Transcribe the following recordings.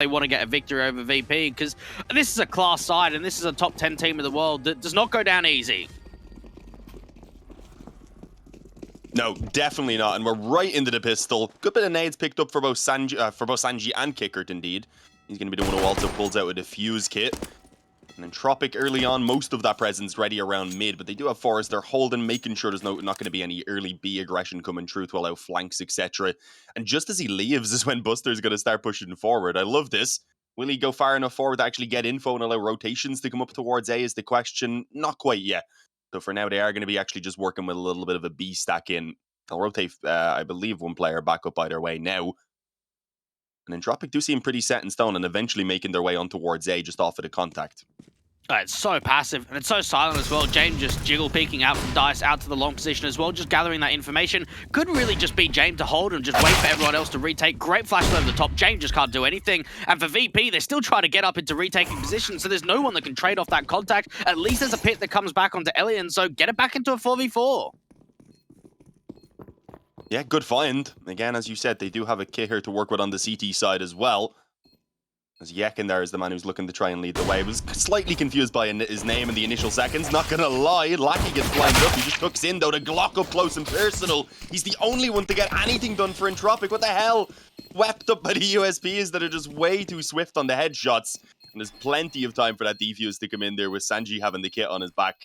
they want to get a victory over VP, because this is a class side and this is a top 10 team in the world that does not go down easy. No, definitely not. And we're right into the pistol. Good bit of nades picked up for both Sanji and Kickert, indeed. He's going to be the one who also pulls out a defuse kit. And Entropiq early on, most of that presence ready around mid, but they do have Forest. They're holding, making sure there's not going to be any early B aggression coming through to allow flanks, etc. And just as he leaves is when Buster's going to start pushing forward. I love this. Will he go far enough forward to actually get info and allow rotations to come up towards A is the question. Not quite yet. So for now, they are going to be actually just working with a little bit of a B stack in. They'll rotate, I believe, one player back up either way now. And Entropiq do seem pretty set in stone and eventually making their way on towards A just off of the contact. It's so passive, and it's so silent as well. James just jiggle peeking out from Dice, out to the long position as well, just gathering that information. Could really just be James to hold and just wait for everyone else to retake. Great flash over the top. James just can't do anything. And for VP, they're still trying to get up into retaking position, so there's no one that can trade off that contact. At least there's a pit that comes back onto Elian, so get it back into a 4v4. Yeah, good find. Again, as you said, they do have a kit here to work with on the CT side as well. As Yekin there is the man who's looking to try and lead the way. I was slightly confused by his name in the initial seconds, not gonna lie. Lackey gets blinded up, he just hooks in though to Glock up close and personal. He's the only one to get anything done for Entropiq. What the hell? Swept up by the USPs that are just way too swift on the headshots. And there's plenty of time for that defuse to come in there with Sanji having the kit on his back.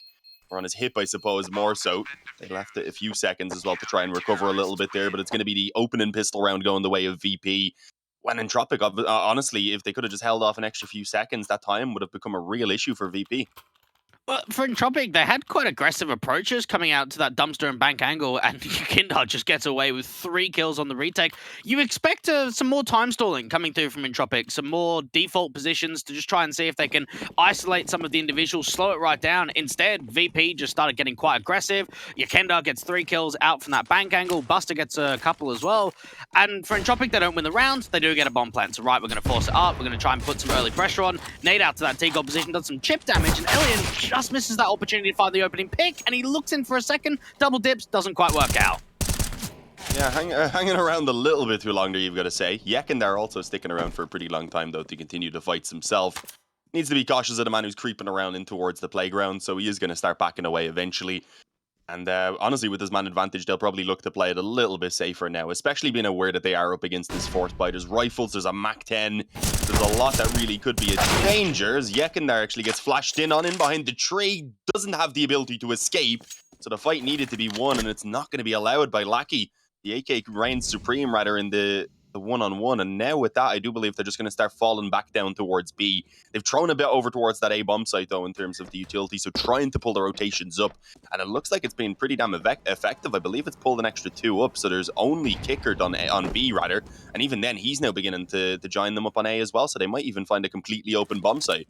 Or on his hip, I suppose, more so. They left it a few seconds as well to try and recover a little bit there, but it's going to be the opening pistol round going the way of VP. When Entropiq, honestly, if they could have just held off an extra few seconds, that time would have become a real issue for VP. Well, for Entropiq, they had quite aggressive approaches coming out to that dumpster and bank angle, and Kindar just gets away with 3 kills on the retake. You expect some more time stalling coming through from Entropiq, some more default positions to just try and see if they can isolate some of the individuals, slow it right down. Instead, VP just started getting quite aggressive. Kendar gets 3 kills out from that bank angle. Buster gets a couple as well. And for Entropiq, they don't win the round. They do get a bomb plant. So, right, we're going to force it up. We're going to try and put some early pressure on. Nade out to that T-God position, does some chip damage, and Elian just misses that opportunity to find the opening pick, and he looks in for a second, double dips, doesn't quite work out. Yeah, hanging around a little bit too long there, you've got to say. Yekin there also sticking around for a pretty long time, though, to continue the fights himself. Needs to be cautious of the man who's creeping around in towards the playground, so he is going to start backing away eventually. And honestly, with his man advantage, they'll probably look to play it a little bit safer now, especially being aware that they are up against this Force by. There's rifles, there's a MAC-10, there's a lot that really could be a danger, as Yekin there actually gets flashed in on in behind the tree, doesn't have the ability to escape, so the fight needed to be won, and it's not going to be allowed by Lackey. The AK reigns supreme, rather, in the one-on-one, and now with that, I do believe they're just going to start falling back down towards B. They've thrown a bit over towards that A bomb site, though, in terms of the utility, so trying to pull the rotations up, and it looks like it's been pretty damn effective. I believe it's pulled an extra 2 up, so there's only Kickert on B, rather, and even then, he's now beginning to join them up on A as well, so they might even find a completely open bomb site.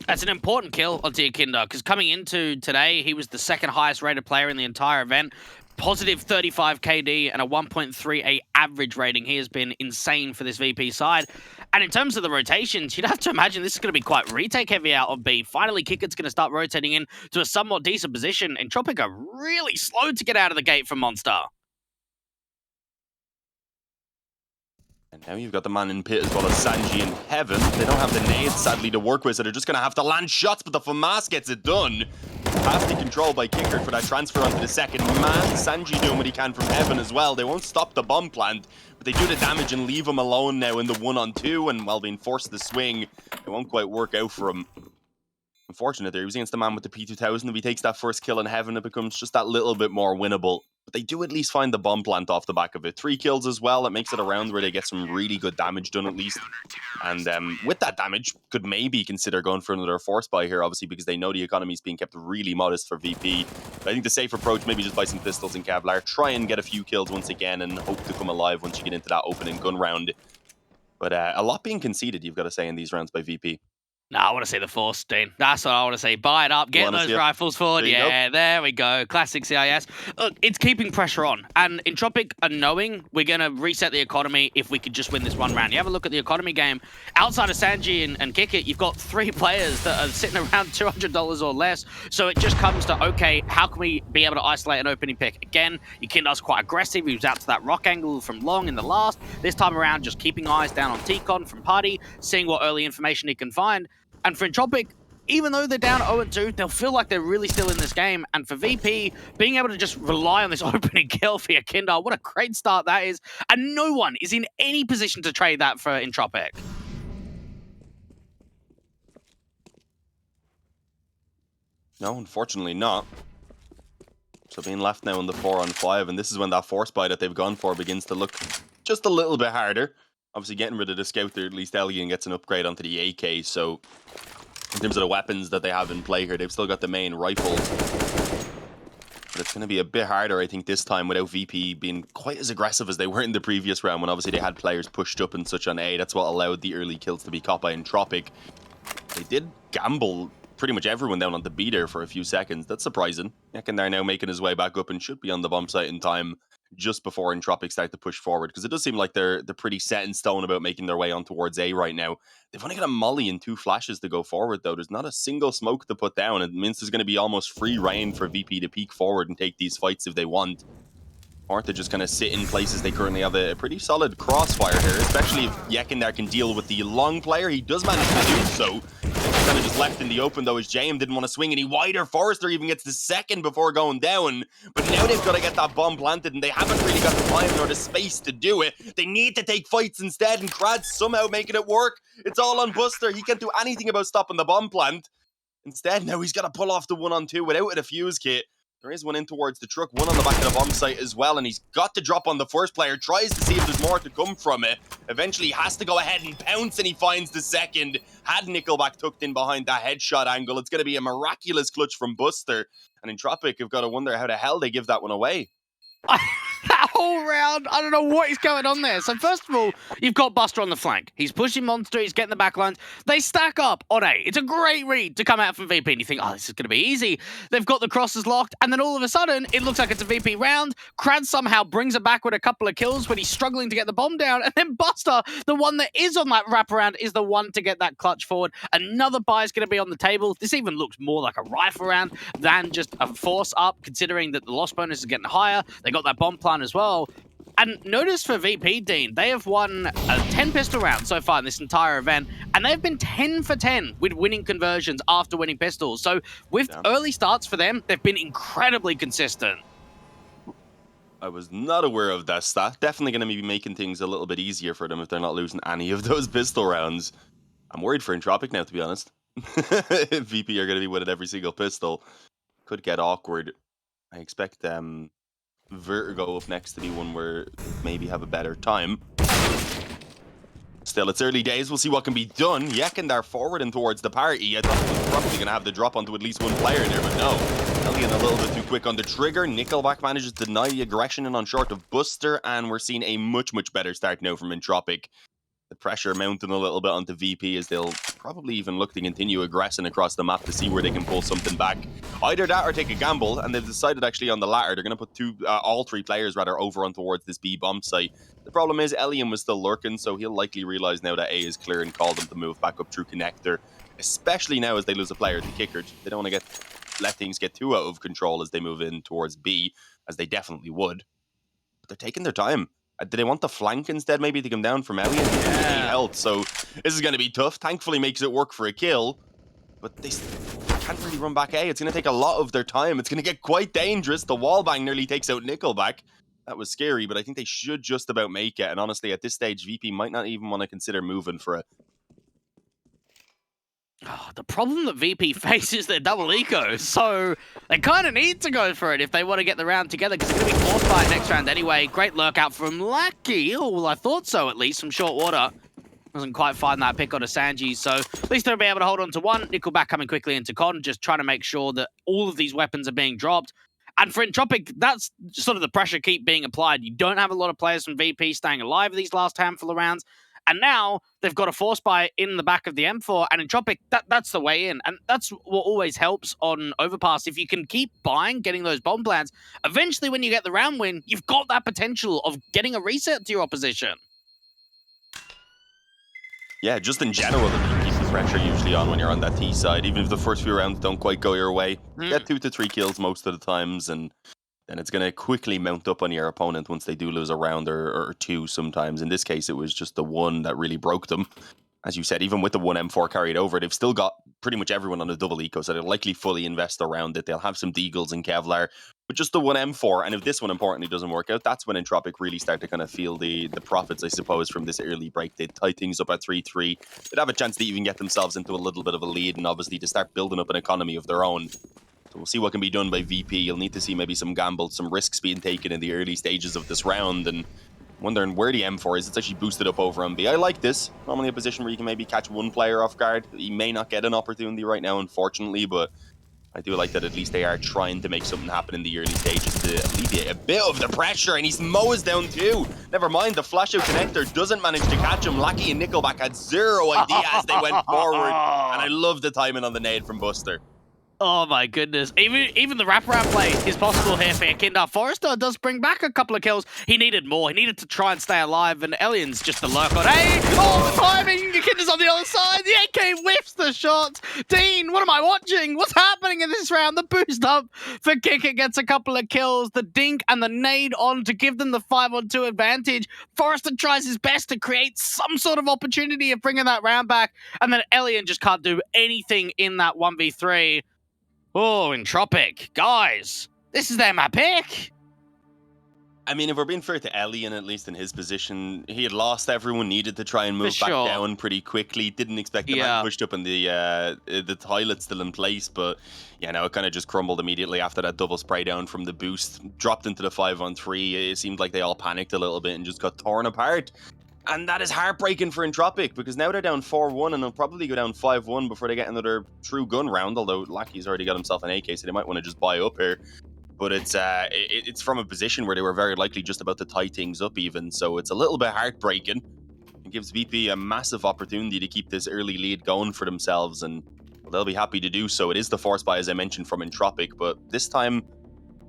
That's an important kill on Kindar, because coming into today, he was the 2nd highest rated player in the entire event. Positive 35 KD and a 1.38 average rating. He has been insane for this VP side. And in terms of the rotations, you'd have to imagine this is going to be quite retake heavy out of B. Finally, Kickert's going to start rotating in to a somewhat decent position. Entropiq are really slow to get out of the gate from Monster. And now you've got the man in pit as well as Sanji in heaven. They don't have the nades, sadly, to work with, so they're just going to have to land shots, but the FAMAS gets it done. Fantastic control by Kickert for that transfer onto the second man. Sanji doing what he can from heaven as well. They won't stop the bomb plant, but they do the damage and leave him alone now in the 1-on-2, and while being forced to swing, it won't quite work out for him. Unfortunate there. He was against the man with the P2000. If he takes that first kill in heaven, it becomes just that little bit more winnable. But they do at least find the bomb plant off the back of it. 3 kills as well. It makes it a round where they get some really good damage done at least. And with that damage, could maybe consider going for another force buy here, obviously, because they know the economy is being kept really modest for VP. But I think the safe approach, maybe just buy some pistols in Kevlar, try and get a few kills once again, and hope to come alive once you get into that opening gun round. But a lot being conceded, you've got to say, in these rounds by VP. No, I want to see the Force, Dean. That's what I want to see. Buy it up, get Wanna those see it? rifles forward. There you go. Yeah, there we go. Classic CIS. Look, it's keeping pressure on. And Entropiq are knowing we're going to reset the economy if we could just win this one round. You have a look at the economy game. Outside of Sanji and Kick It, you've got 3 players that are sitting around $200 or less. So it just comes to, okay, how can we be able to isolate an opening pick? Again, Yukinda's quite aggressive. He was out to that rock angle from long in the last. This time around, just keeping eyes down on T-Con from Party, seeing what early information he can find. And for Entropiq, even though they're down 0-2, they'll feel like they're really still in this game. And for VP, being able to just rely on this opening kill for Yukinda, what a great start that is. And no one is in any position to trade that for Entropiq. No, unfortunately not. So being left now in the 4-on-5, and this is when that force buy that they've gone for begins to look just a little bit harder. Obviously, getting rid of the scout there, at least Elian gets an upgrade onto the AK. So in terms of the weapons that they have in play here, they've still got the main rifle. But it's going to be a bit harder, I think, this time without VP being quite as aggressive as they were in the previous round when obviously they had players pushed up and such on A. That's what allowed the early kills to be caught by Entropiq. They did gamble pretty much everyone down on the B there for a few seconds. That's surprising. Ekandar now making his way back up and should be on the bomb site in time just before Entropiq start to push forward, because it does seem like they're pretty set in stone about making their way on towards A right now. They've only got a molly and 2 flashes to go forward, though. There's not a single smoke to put down. It means there's going to be almost free reign for VP to peek forward and take these fights if they want. Or to just kind of sit in places. They currently have a pretty solid crossfire here, especially if Yekindar can deal with the long player. He does manage to do so. Kind of just left in the open, though, as JM didn't want to swing any wider. Forrester even gets the second before going down. But now they've got to get that bomb planted, and they haven't really got the time nor the space to do it. They need to take fights instead, and Krad's somehow making it work. It's all on Buster. He can't do anything about stopping the bomb plant. Instead, now he's got to pull off the 1-on-2 without a fuse kit. There is one in towards the truck, one on the back of the bomb site as well, and he's got to drop on the first player, tries to see if there's more to come from it. Eventually he has to go ahead and pounce, and he finds the second. Had Nickelback tucked in behind that headshot angle, it's going to be a miraculous clutch from Buster. And Entropiq have got to wonder how the hell they give that one away. That whole round, I don't know what is going on there. So first of all, you've got Buster on the flank. He's pushing Monster, he's getting the backlines. They stack up on A. It's a great read to come out from VP, and you think, oh, this is going to be easy. They've got the crosses locked, and then all of a sudden, it looks like it's a VP round. Krad somehow brings it back with a couple of kills when he's struggling to get the bomb down, and then Buster, the one that is on that wraparound, is the one to get that clutch forward. Another buy is going to be on the table. This even looks more like a rifle round than just a force up, considering that the loss bonus is getting higher. They got that bomb plant as well. And notice for VP, Dean, they have won 10 pistol rounds so far in this entire event, and they've been 10 for 10 with winning conversions after winning pistols. So with early starts for them, they've been incredibly consistent. I was not aware of that stat. Definitely going to be making things a little bit easier for them if they're not losing any of those pistol rounds. I'm worried for Entropiq now, to be honest. If VP are going to be winning every single pistol, could get awkward. I expect Vertigo up next to be one where maybe have a better time. Still, it's early days. We'll see what can be done. Yekindar forward and towards the party. I thought he was probably going to have the drop onto at least one player there, but no. Elian a little bit too quick on the trigger. Nickelback manages to deny the aggression and on short of Buster, and we're seeing a much, much better start now from Entropiq. The pressure mounting a little bit onto VP as they'll probably even look to continue aggressing across the map to see where they can pull something back. Either that or take a gamble, and they've decided actually on the latter. They're going to put all 3 players rather over on towards this B bomb site. The problem is Elian was still lurking, so he'll likely realize now that A is clear and call them to move back up through connector, especially now as they lose a player to kicker. They don't want to let things get too out of control as they move in towards B, as they definitely would. But they're taking their time. Do they want the flank instead, maybe, to come down from Elian? Yeah. Health, so this is going to be tough. Thankfully makes it work for a kill, but they can't really run back A. It's going to take a lot of their time. It's going to get quite dangerous. The wallbang nearly takes out Nickelback. That was scary, but I think they should just about make it. And honestly, at this stage, VP might not even want to consider moving for it. Oh, the problem that VP faces is their double eco, so they kind of need to go for it if they want to get the round together, because it's going to be forced by next round anyway. Great lurk out from Lackey. Oh, well, I thought so, at least, from short water. Doesn't quite find that pick on a Sanji, so at least they'll be able to hold on to one. Nickelback coming quickly into Con, just trying to make sure that all of these weapons are being dropped. And for Entropiq, that's sort of the pressure keep being applied. You don't have a lot of players from VP staying alive these last handful of rounds. And now they've got a force buy in the back of the M4, and Entropiq, that's the way in. And that's what always helps on Overpass. If you can keep buying, getting those bomb plants, eventually when you get the round win, you've got that potential of getting a reset to your opposition. Yeah, just in general, you keep the pressure usually on when you're on that T side. Even if the first few rounds don't quite go your way, get 2 to 3 kills most of the times, and then it's going to quickly mount up on your opponent once they do lose a round or two sometimes. In this case, it was just the one that really broke them. As you said, even with the one M4 carried over, they've still got pretty much everyone on a double eco, so they'll likely fully invest around it. They'll have some Deagles and Kevlar, but just the one M4. And if this one, importantly, doesn't work out, that's when Entropiq really start to kind of feel the profits, I suppose, from this early break. They'd tie things up at 3-3. They'd have a chance to even get themselves into a little bit of a lead, and obviously to start building up an economy of their own. So we'll see what can be done by VP. You'll need to see maybe some gambles, some risks being taken in the early stages of this round, and wondering where the M4 is. It's actually boosted up over on B. I like this. Normally a position where you can maybe catch one player off guard. He may not get an opportunity right now, unfortunately, but I do like that at least they are trying to make something happen in the early stages to alleviate a bit of the pressure, and he's mows down too. Never mind, the flash out connector doesn't manage to catch him. Lackey and Nickelback had zero idea as they went forward, and I love the timing on the nade from Buster. Oh my goodness. Even the wraparound play is possible here for Yakindar. Forrester does bring back a couple of kills. He needed more. He needed to try and stay alive, and Elian's just the lurk on. Hey! Oh, the timing! Yakindar's on the other side. The AK whiffs the shots. Dean, what am I watching? What's happening in this round? The boost up for Kicker gets a couple of kills. The dink and the nade on to give them the 5-on-2 advantage. Forrester tries his best to create some sort of opportunity of bringing that round back, and then Elian just can't do anything in that 1v3. Oh, Entropiq. Guys, this is their map pick. I mean, if we're being fair to Elian, at least in his position, he had lost everyone, needed to try and move back down pretty quickly. Didn't expect the man pushed up in the toilet still in place, but yeah, no, it kind of just crumbled immediately after that double spray down from the boost. Dropped into the 5-on-3. It seemed like they all panicked a little bit and just got torn apart. And that is heartbreaking for Entropiq, because now they're down 4-1, and they'll probably go down 5-1 before they get another true gun round, although Lackey's already got himself an AK, so they might want to just buy up here. But it's from a position where they were very likely just about to tie things up even, so it's a little bit heartbreaking. It gives VP a massive opportunity to keep this early lead going for themselves, and they'll be happy to do so. It is the force buy, as I mentioned, from Entropiq, but this time,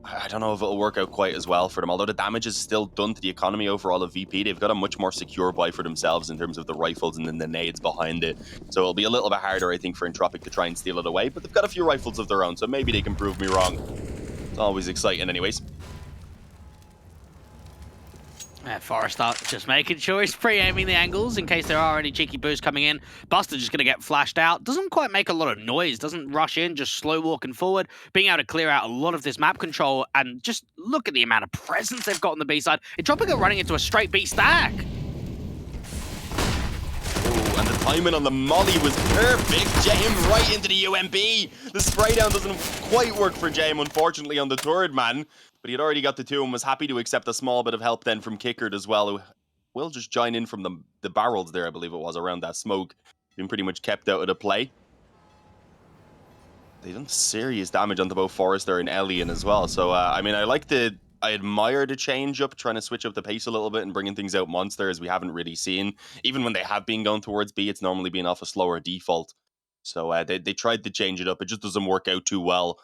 I don't know if it'll work out quite as well for them. Although the damage is still done to the economy overall of VP, they've got a much more secure buy for themselves in terms of the rifles and then the nades behind it. So it'll be a little bit harder, I think, for Entropiq to try and steal it away. But they've got a few rifles of their own, so maybe they can prove me wrong. It's always exciting anyways. Forrester just making sure he's pre-aiming the angles in case there are any cheeky boosts coming in. Buster just going to get flashed out. Doesn't quite make a lot of noise. Doesn't rush in, just slow walking forward. Being able to clear out a lot of this map control, and just look at the amount of presence they've got on the B side. Entropiq are running into a straight B stack. Oh, and the timing on the molly was perfect. James right into the UMP. The spray down doesn't quite work for James, unfortunately, on the third man. But he had already got the two and was happy to accept a small bit of help then from Kickard as well, who will just join in from the barrels there, I believe it was, around that smoke. Been pretty much kept out of the play. They've done serious damage onto both Forrester and Elian as well. So, I mean, I admire the change up, trying to switch up the pace a little bit and bringing things out monster, as we haven't really seen. Even when they have been going towards B, it's normally been off a slower default. So they tried to change it up. It just doesn't work out too well.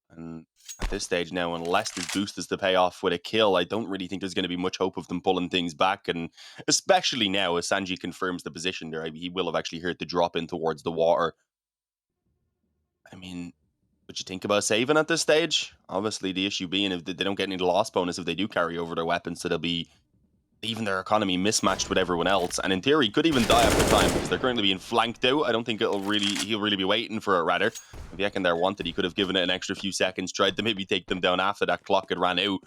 And at this stage now, unless this boost is to pay off with a kill, I don't really think there's going to be much hope of them pulling things back. And especially now, as Sanji confirms the position there, he will have actually heard the drop in towards the water. I mean, would you think about saving at this stage? Obviously, the issue being if they don't get any loss bonus if they do carry over their weapons, so they'll be even their economy mismatched with everyone else. And in theory, could even die after time because they're currently being flanked out. I don't think he'll really be waiting for it, rather. If Yakindar wanted, he could have given it an extra few seconds, tried to maybe take them down after that clock had ran out.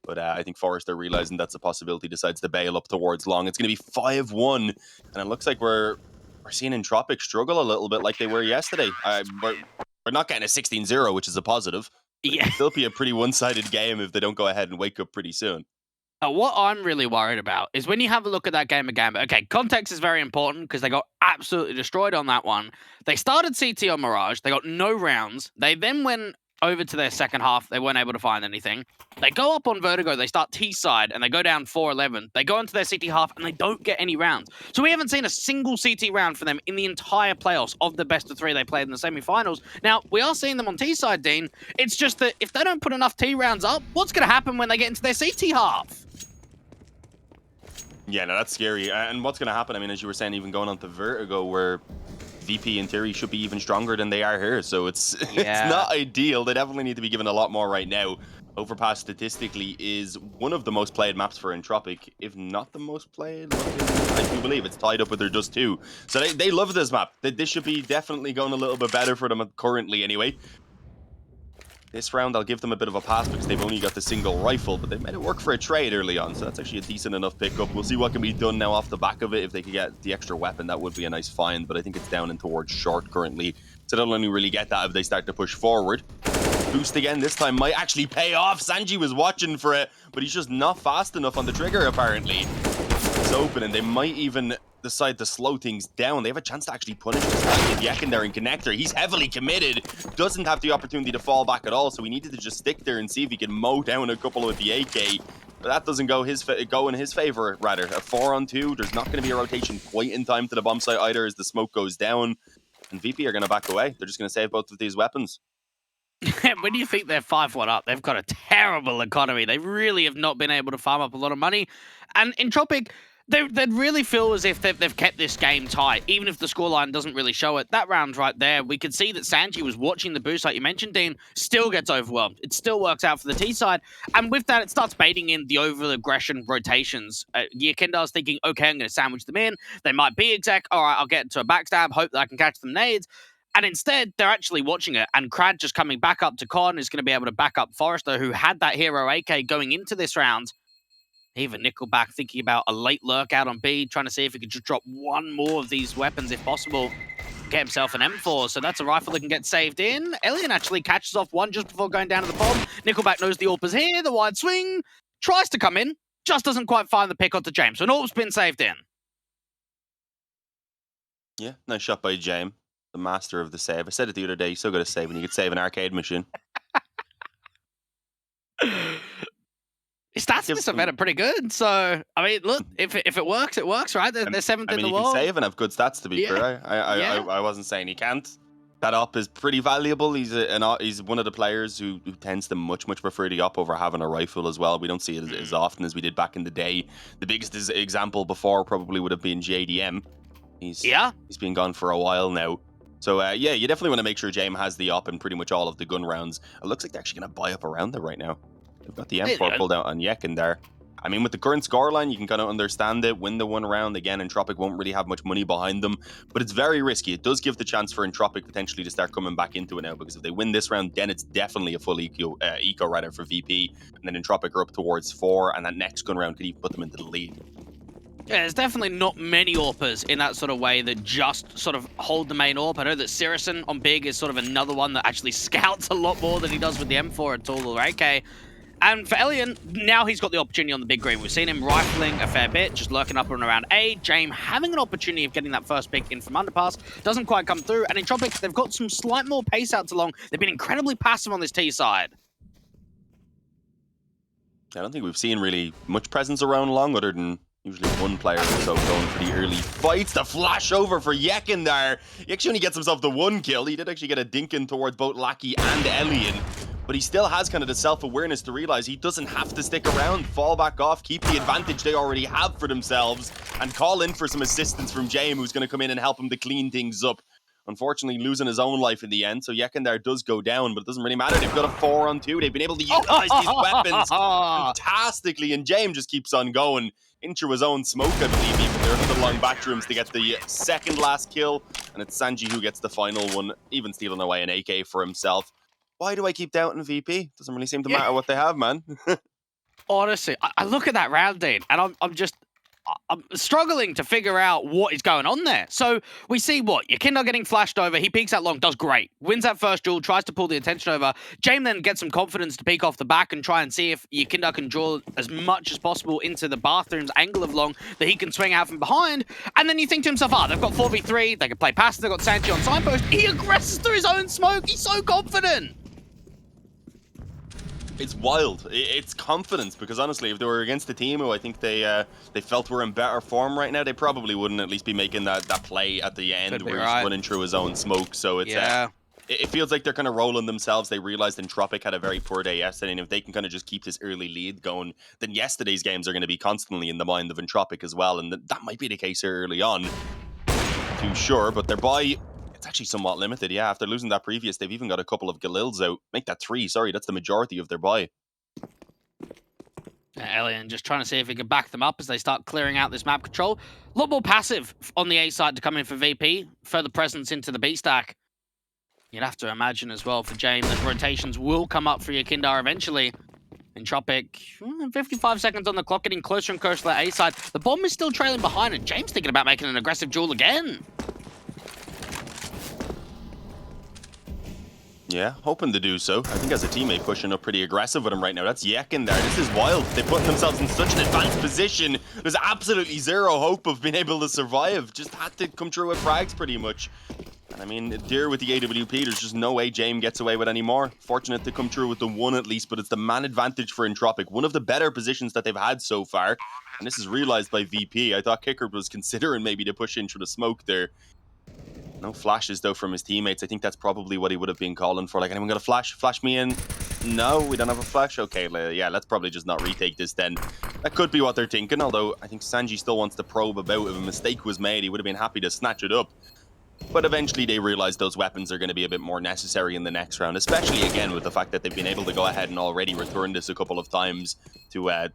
But I think Forrester, realizing that's a possibility, decides to bail up towards long. It's going to be 5-1, and it looks like we're seeing Entropiq struggle a little bit like they were yesterday. We're not getting a 16-0, which is a positive. Yeah. It'll be a pretty one-sided game if they don't go ahead and wake up pretty soon. What I'm really worried about is when you have a look at that game of Gambit. Okay, context is very important because they got absolutely destroyed on that one. They started CT on Mirage. They got no rounds. They then went over to their second half. They weren't able to find anything. They go up on Vertigo. They start T-side, and they go down 4-11. They go into their CT half, and they don't get any rounds. So we haven't seen a single CT round for them in the entire playoffs of the best of 3 they played in the semi-finals. Now, we are seeing them on T-side, Dean. It's just that if they don't put enough T rounds up, what's going to happen when they get into their CT half? Yeah, no, that's scary. And what's going to happen, I mean, as you were saying, even going on to Vertigo, where VP in theory should be even stronger than they are here. So it's not ideal. They definitely need to be given a lot more right now. Overpass statistically is one of the most played maps for Entropiq, if not the most played. I do believe it's tied up with their Dust 2. So they love this map. This should be definitely going a little bit better for them currently anyway. This round, I'll give them a bit of a pass because they've only got the single rifle, but they've made it work for a trade early on, so that's actually a decent enough pickup. We'll see what can be done now off the back of it. If they could get the extra weapon, that would be a nice find, but I think it's down and towards short currently, so they'll only really get that if they start to push forward. Boost again, this time might actually pay off. Sanji was watching for it, but he's just not fast enough on the trigger, apparently. It's open, and they might even decide to slow things down. They have a chance to actually punish this guy with Yekin there in connector. He's heavily committed, doesn't have the opportunity to fall back at all, so we needed to just stick there and see if he can mow down a couple with the AK. But that doesn't go in his favor, rather. A 4-on-2, there's not going to be a rotation quite in time to the bomb site either as the smoke goes down. And VP are going to back away. They're just going to save both of these weapons. When do you think they're 5-1 up? They've got a terrible economy. They really have not been able to farm up a lot of money. And Entropiq, they'd really feel as if they've kept this game tight, even if the scoreline doesn't really show it. That round right there, we could see that Sanji was watching the boost, like you mentioned, Dean, still gets overwhelmed. It still works out for the T side. And with that, it starts baiting in the over-aggression rotations. Yekindar's thinking, okay, I'm going to sandwich them in. They might be exec. All right, I'll get into a backstab, hope that I can catch them nades. And instead, they're actually watching it. And Crad just coming back up to Con is going to be able to back up Forrester, who had that hero AK going into this round. Even Nickelback thinking about a late lurk out on B, trying to see if he could just drop one more of these weapons if possible. Get himself an M4, so that's a rifle that can get saved in. Alien actually catches off one just before going down to the bomb. Nickelback knows the AWP is here, the wide swing, tries to come in, just doesn't quite find the pick onto James. So an AWP's been saved in. Yeah, nice shot by James, the master of the save. I said it the other day, he's so good at saving, you could save an arcade machine. His stats in this event are pretty good, so, I mean, look, if it works, it works, right? They're 7th in the world. He can save and have good stats, to be fair. I wasn't saying he can't. That op is pretty valuable. He's one of the players who tends to much prefer the op over having a rifle as well. We don't see it as often as we did back in the day. The biggest example before probably would have been JDM. He's been gone for a while now. So, yeah, you definitely want to make sure James has the op in pretty much all of the gun rounds. It looks like they're actually going to buy up around there right now. They've got the M4 pulled out on Yekin there. I mean, with the current scoreline, you can kind of understand it. Win the one round. Again, Entropiq won't really have much money behind them. But it's very risky. It does give the chance for Entropiq potentially to start coming back into it now. Because if they win this round, then it's definitely a full eco rather for VP. And then Entropiq are up towards 4. And that next gun round could even put them into the lead. Yeah, there's definitely not many AWPers in that sort of way that just sort of hold the main AWP. I know that Sirison on Big is sort of another one that actually scouts a lot more than he does with the M4 at all or AK. And for Elian, now he's got the opportunity on the big green. We've seen him rifling a fair bit, just lurking up and around A. James having an opportunity of getting that first pick in from underpass. Doesn't quite come through. And Entropiq, they've got some slight more pace outs along. They've been incredibly passive on this T side. I don't think we've seen really much presence around long other than usually one player or so going for the early fights. The flash over for Yekin there. He actually only gets himself the 1 kill. He did actually get a dink in towards both Lackey and Elian. But he still has kind of the self-awareness to realize he doesn't have to stick around, fall back off, keep the advantage they already have for themselves, and call in for some assistance from James, who's going to come in and help him to clean things up. Unfortunately, losing his own life in the end, so Yekin there does go down, but it doesn't really matter. They've got a 4-on-2. They've been able to utilize these weapons fantastically, and James just keeps on going into his own smoke, I believe, even there in the long bathrooms to get the second last kill, and it's Sanji who gets the final one, even stealing away an AK for himself. Why do I keep doubting VP? Doesn't really seem to matter what they have, man. Honestly, I look at that round, Dean, and I'm struggling to figure out what is going on there. So we see what? Yekinder getting flashed over. He peeks out long, does great. Wins that first duel, tries to pull the attention over. James then gets some confidence to peek off the back and try and see if Yekinder can draw as much as possible into the bathroom's angle of long that he can swing out from behind. And then you think to himself, they've got 4v3. They can play passive. They've got Sanji on signpost. He aggresses through his own smoke. He's so confident. It's wild. It's confidence, because honestly, if they were against a team who I think they felt were in better form right now, they probably wouldn't at least be making that play at the end where he's running through his own smoke. So it's it feels like they're kind of rolling themselves. They realized Entropiq had a very poor day yesterday, and if they can kind of just keep this early lead going, then yesterday's games are going to be constantly in the mind of Entropiq as well, and that might be the case early on. Not too sure, but their buy, it's actually somewhat limited. Yeah, after losing that previous, they've even got a couple of Galils out. Make that 3, sorry, that's the majority of their buy. Alien just trying to see if he can back them up as they start clearing out this map control. A lot more passive on the A side to come in for VP. Further presence into the B stack. You'd have to imagine as well for James that rotations will come up for your Kindar eventually. Entropiq, 55 seconds on the clock, getting closer and closer to the A side. The bomb is still trailing behind, and James thinking about making an aggressive duel again. Yeah, hoping to do so. I think as a teammate pushing up pretty aggressive with him right now. That's Yek in there. This is wild. They put themselves in such an advanced position. There's absolutely zero hope of being able to survive. Just had to come through with frags pretty much. And I mean, dear with the AWP, there's just no way James gets away with any more. Fortunate to come through with the 1 at least, but it's the man advantage for Entropiq. One of the better positions that they've had so far. And this is realized by VP. I thought Kicker was considering maybe to push in through the smoke there. No flashes though from his teammates. I think that's probably what he would have been calling for. Like, anyone got a flash? Flash me in? No, we don't have a flash? Okay, yeah, let's probably just not retake this then. That could be what they're thinking, although I think Sanji still wants to probe about if a mistake was made. He would have been happy to snatch it up. But eventually they realize those weapons are going to be a bit more necessary in the next round, especially again with the fact that they've been able to go ahead and already return this a couple of times to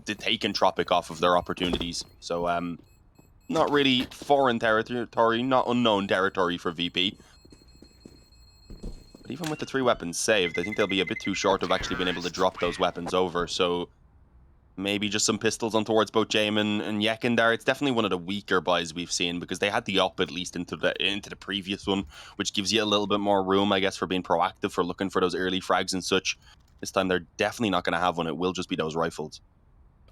take Entropiq off of their opportunities. So, not really foreign territory, not unknown territory for VP. But even with the 3 weapons saved, I think they'll be a bit too short of actually being able to drop those weapons over. So maybe just some pistols on towards both Jamin and Yekindar. It's definitely one of the weaker buys we've seen, because they had the up at least into the previous one, which gives you a little bit more room, I guess, for being proactive, for looking for those early frags and such. This time they're definitely not going to have one. It will just be those rifles.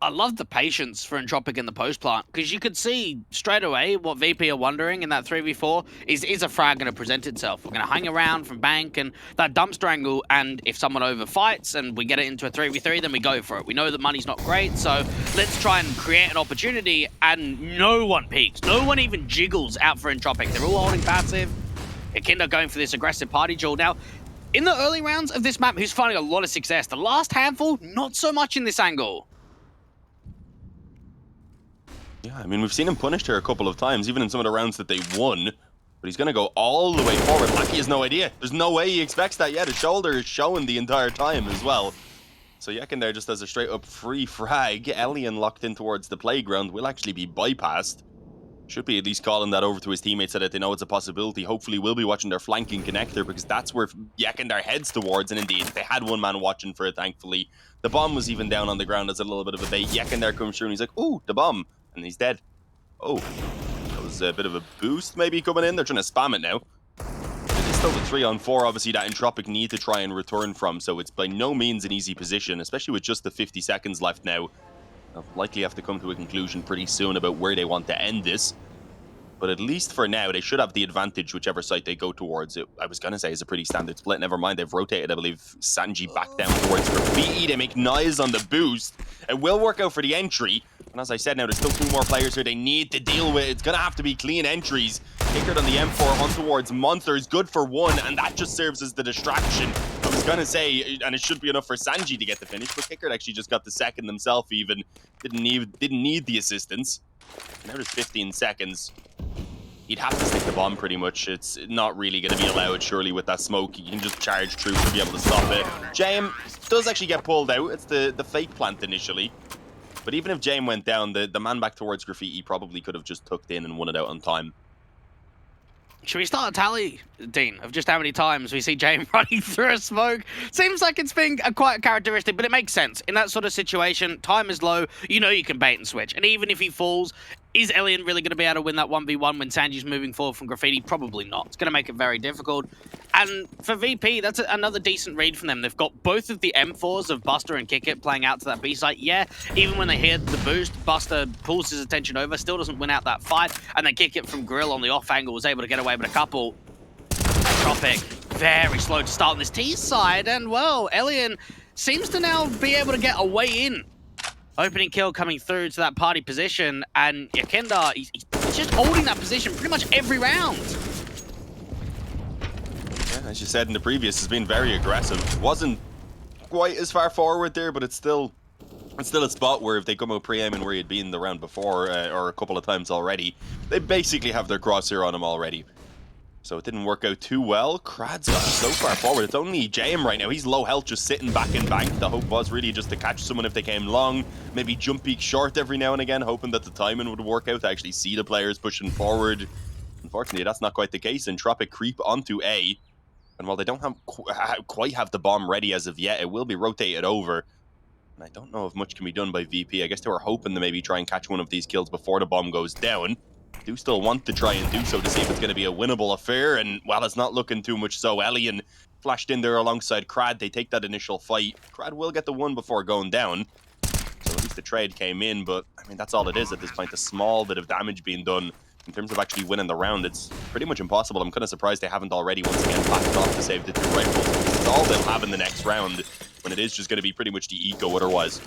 I love the patience for Entropiq in the post plant, because you could see straight away what VP are wondering in that 3v4 is a frag going to present itself? We're going to hang around from bank and that dumpster angle, and if someone overfights and we get it into a 3v3, then we go for it. We know that money's not great, so let's try and create an opportunity, and no one peeks. No one even jiggles out for Entropiq. They're all holding passive. Kindar going for this aggressive party duel. Now, in the early rounds of this map, he's finding a lot of success. The last handful, not so much in this angle. Yeah, I mean, we've seen him punished here a couple of times, even in some of the rounds that they won. But he's going to go all the way forward. Lucky has no idea. There's no way he expects that yet. His shoulder is showing the entire time as well. So Yekin there just has a straight up free frag. Alien locked in towards the playground will actually be bypassed. Should be at least calling that over to his teammates so that they know it's a possibility. Hopefully we'll be watching their flanking connector, because that's where Yakindar heads towards. And indeed, they had one man watching for it, thankfully. The bomb was even down on the ground as a little bit of a bait. Yakindar comes through and he's like, ooh, the bomb. And he's dead. Oh, that was a bit of a boost maybe coming in. They're trying to spam it now. It is still the 3-on-4, obviously, that Entropiq need to try and return from. So it's by no means an easy position, especially with just the 50 seconds left now. They'll likely have to come to a conclusion pretty soon about where they want to end this. But at least for now, they should have the advantage whichever side they go towards. It, I was going to say, is a pretty standard split. Never mind, they've rotated, I believe, Sanji back down towards Graffiti. They make Nice on the boost. It will work out for the entry. And as I said, now there's still 2 more players here they need to deal with. It's going to have to be clean entries. Kickered on the M4 on towards Monsters. Good for 1, and that just serves as the distraction. I was going to say, and it should be enough for Sanji to get the finish, but Kickered actually just got the second himself even. Didn't need the assistance. Now there's 15 seconds. He'd have to stick the bomb pretty much. It's not really going to be allowed, surely, with that smoke. You can just charge through to be able to stop it. James does actually get pulled out. It's the fake plant initially. But even if James went down, the man back towards Graffiti probably could have just tucked in and won it out on time. Should we start a tally, Dean, of just how many times we see James running through a smoke? Seems like it's been quite characteristic, but it makes sense. In that sort of situation, time is low, you know you can bait and switch. And even if he falls, is Elian really going to be able to win that 1v1 when Sanji's moving forward from Graffiti? Probably not. It's going to make it very difficult. And for VP, that's another decent read from them. They've got both of the M4s of Buster and Kickit playing out to that B site. Yeah, even when they hear the boost, Buster pulls his attention over, still doesn't win out that fight, and then Kickit from Grill on the off angle was able to get away with a couple. Entropiq, very slow to start on this T side, and well, Elian seems to now be able to get a way in. Opening kill coming through to that party position, and Yakinda, he's just holding that position pretty much every round. Yeah, as you said in the previous, has been very aggressive. Wasn't quite as far forward there, but it's still a spot where if they come out pre-aiming where he'd been the round before, or a couple of times already, they basically have their crosshair on him already. So it didn't work out too well. Krad's got so far forward. It's only JM right now. He's low health, just sitting back in bank. The hope was really just to catch someone if they came long. Maybe jump peek short every now and again, hoping that the timing would work out to actually see the players pushing forward. Unfortunately, that's not quite the case. Entropiq creep onto A. And while they don't quite have the bomb ready as of yet, it will be rotated over. And I don't know if much can be done by VP. I guess they were hoping to maybe try and catch one of these kills before the bomb goes down. Do still want to try and do so to see if it's going to be a winnable affair, and well, it's not looking too much so. Elian flashed in there alongside Krad. They take that initial fight. Krad will get the one before going down, so at least the trade came in, but I mean, that's all it is at this point. A small bit of damage being done. In terms of actually winning the round, it's pretty much impossible. I'm kind of surprised they haven't already once again backed off to save the 2 rifles, because it's all they'll have in the next round, when it is just going to be pretty much the eco otherwise.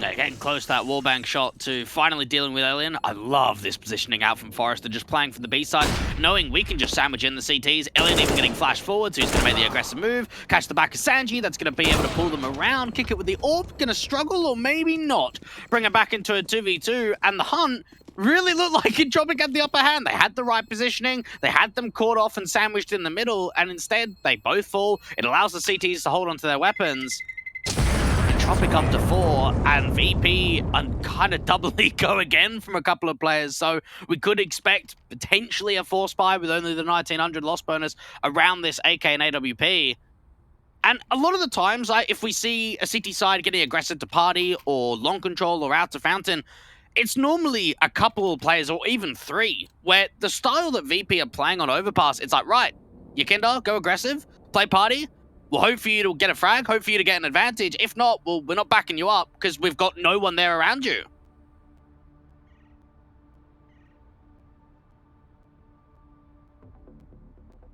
Yeah, getting close to that wallbang shot to finally dealing with Alien. I love this positioning out from Forrester, just playing from the B side, knowing we can just sandwich in the CTs. Alien even getting flashed forward, so he's going to make the aggressive move. Catch the back of Sanji, that's going to be able to pull them around. Kick it with the AWP, going to struggle or maybe not. Bring it back into a 2v2, and the hunt really looked like Entropiq had the upper hand. They had the right positioning, they had them caught off and sandwiched in the middle, and instead they both fall. It allows the CTs to hold onto their weapons. Entropiq up to 4, and VP kind of doubly go again from a couple of players, so we could expect potentially a 4-spy with only the 1900 loss bonus around this AK and AWP. And a lot of the times, if we see a CT side getting aggressive to party, or long control, or out to fountain, it's normally a couple of players, or even 3, where the style that VP are playing on Overpass, it's like, right, Yakinda, go aggressive, play party, we'll hope for you to get a frag, hope for you to get an advantage. If not, well, we're not backing you up because we've got no one there around you.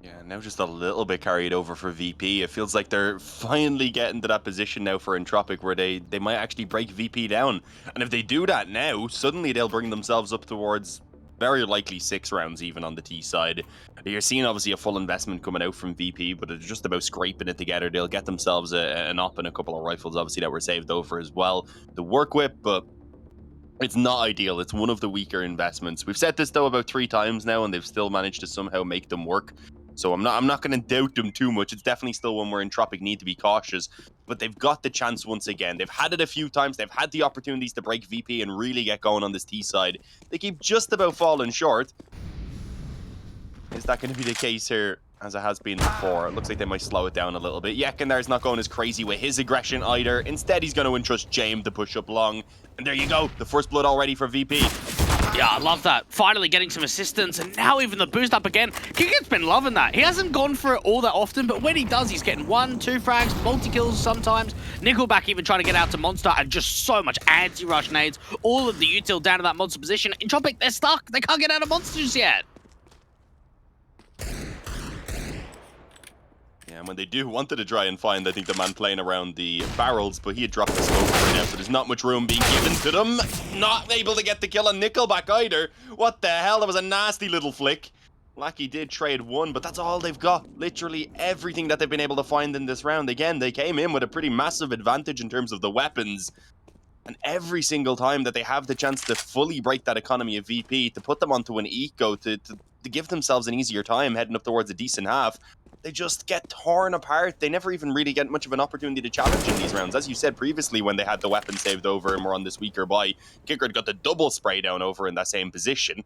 Yeah, now just a little bit carried over for VP. It feels like they're finally getting to that position now for Entropiq where they might actually break VP down. And if they do that now, suddenly they'll bring themselves up towards very likely 6 rounds even on the T side. You're seeing obviously a full investment coming out from VP, but it's just about scraping it together. They'll get themselves an op and a couple of rifles obviously that were saved over as well to work with, but it's not ideal. It's one of the weaker investments. We've said this though about 3 times now, and they've still managed to somehow make them work. So I'm not going to doubt them too much. It's definitely still one where Entropiq need to be cautious, but they've got the chance once again. They've had it a few times. They've had the opportunities to break VP and really get going on this T side. They keep just about falling short. Is that going to be the case here as it has been before? It looks like they might slow it down a little bit. Yakindar's not going as crazy with his aggression either. Instead, he's going to entrust James to push up long. And there you go. The first blood already for VP. Yeah, I love that. Finally getting some assistance, and now even the boost up again. Kikit's been loving that. He hasn't gone for it all that often, but when he does, he's getting 1, 2 frags, multi-kills sometimes. Nickelback even trying to get out to Monster, and just so much anti-rush nades. All of the util down to that Monster position. Entropiq, they're stuck. They can't get out of Monsters yet. Yeah, and when they do wanted to try and find, I think, the man playing around the barrels, but he had dropped the smoke right now, so there's not much room being given to them. Not able to get the kill on Nickelback either. What the hell? That was a nasty little flick. Lackey did trade 1, but that's all they've got. Literally everything that they've been able to find in this round. Again, they came in with a pretty massive advantage in terms of the weapons. And every single time that they have the chance to fully break that economy of VP, to put them onto an eco, to give themselves an easier time heading up towards a decent half, they just get torn apart. They never even really get much of an opportunity to challenge in these rounds. As you said previously, when they had the weapon saved over and were on this weaker buy, Kicker got the double spray down over in that same position.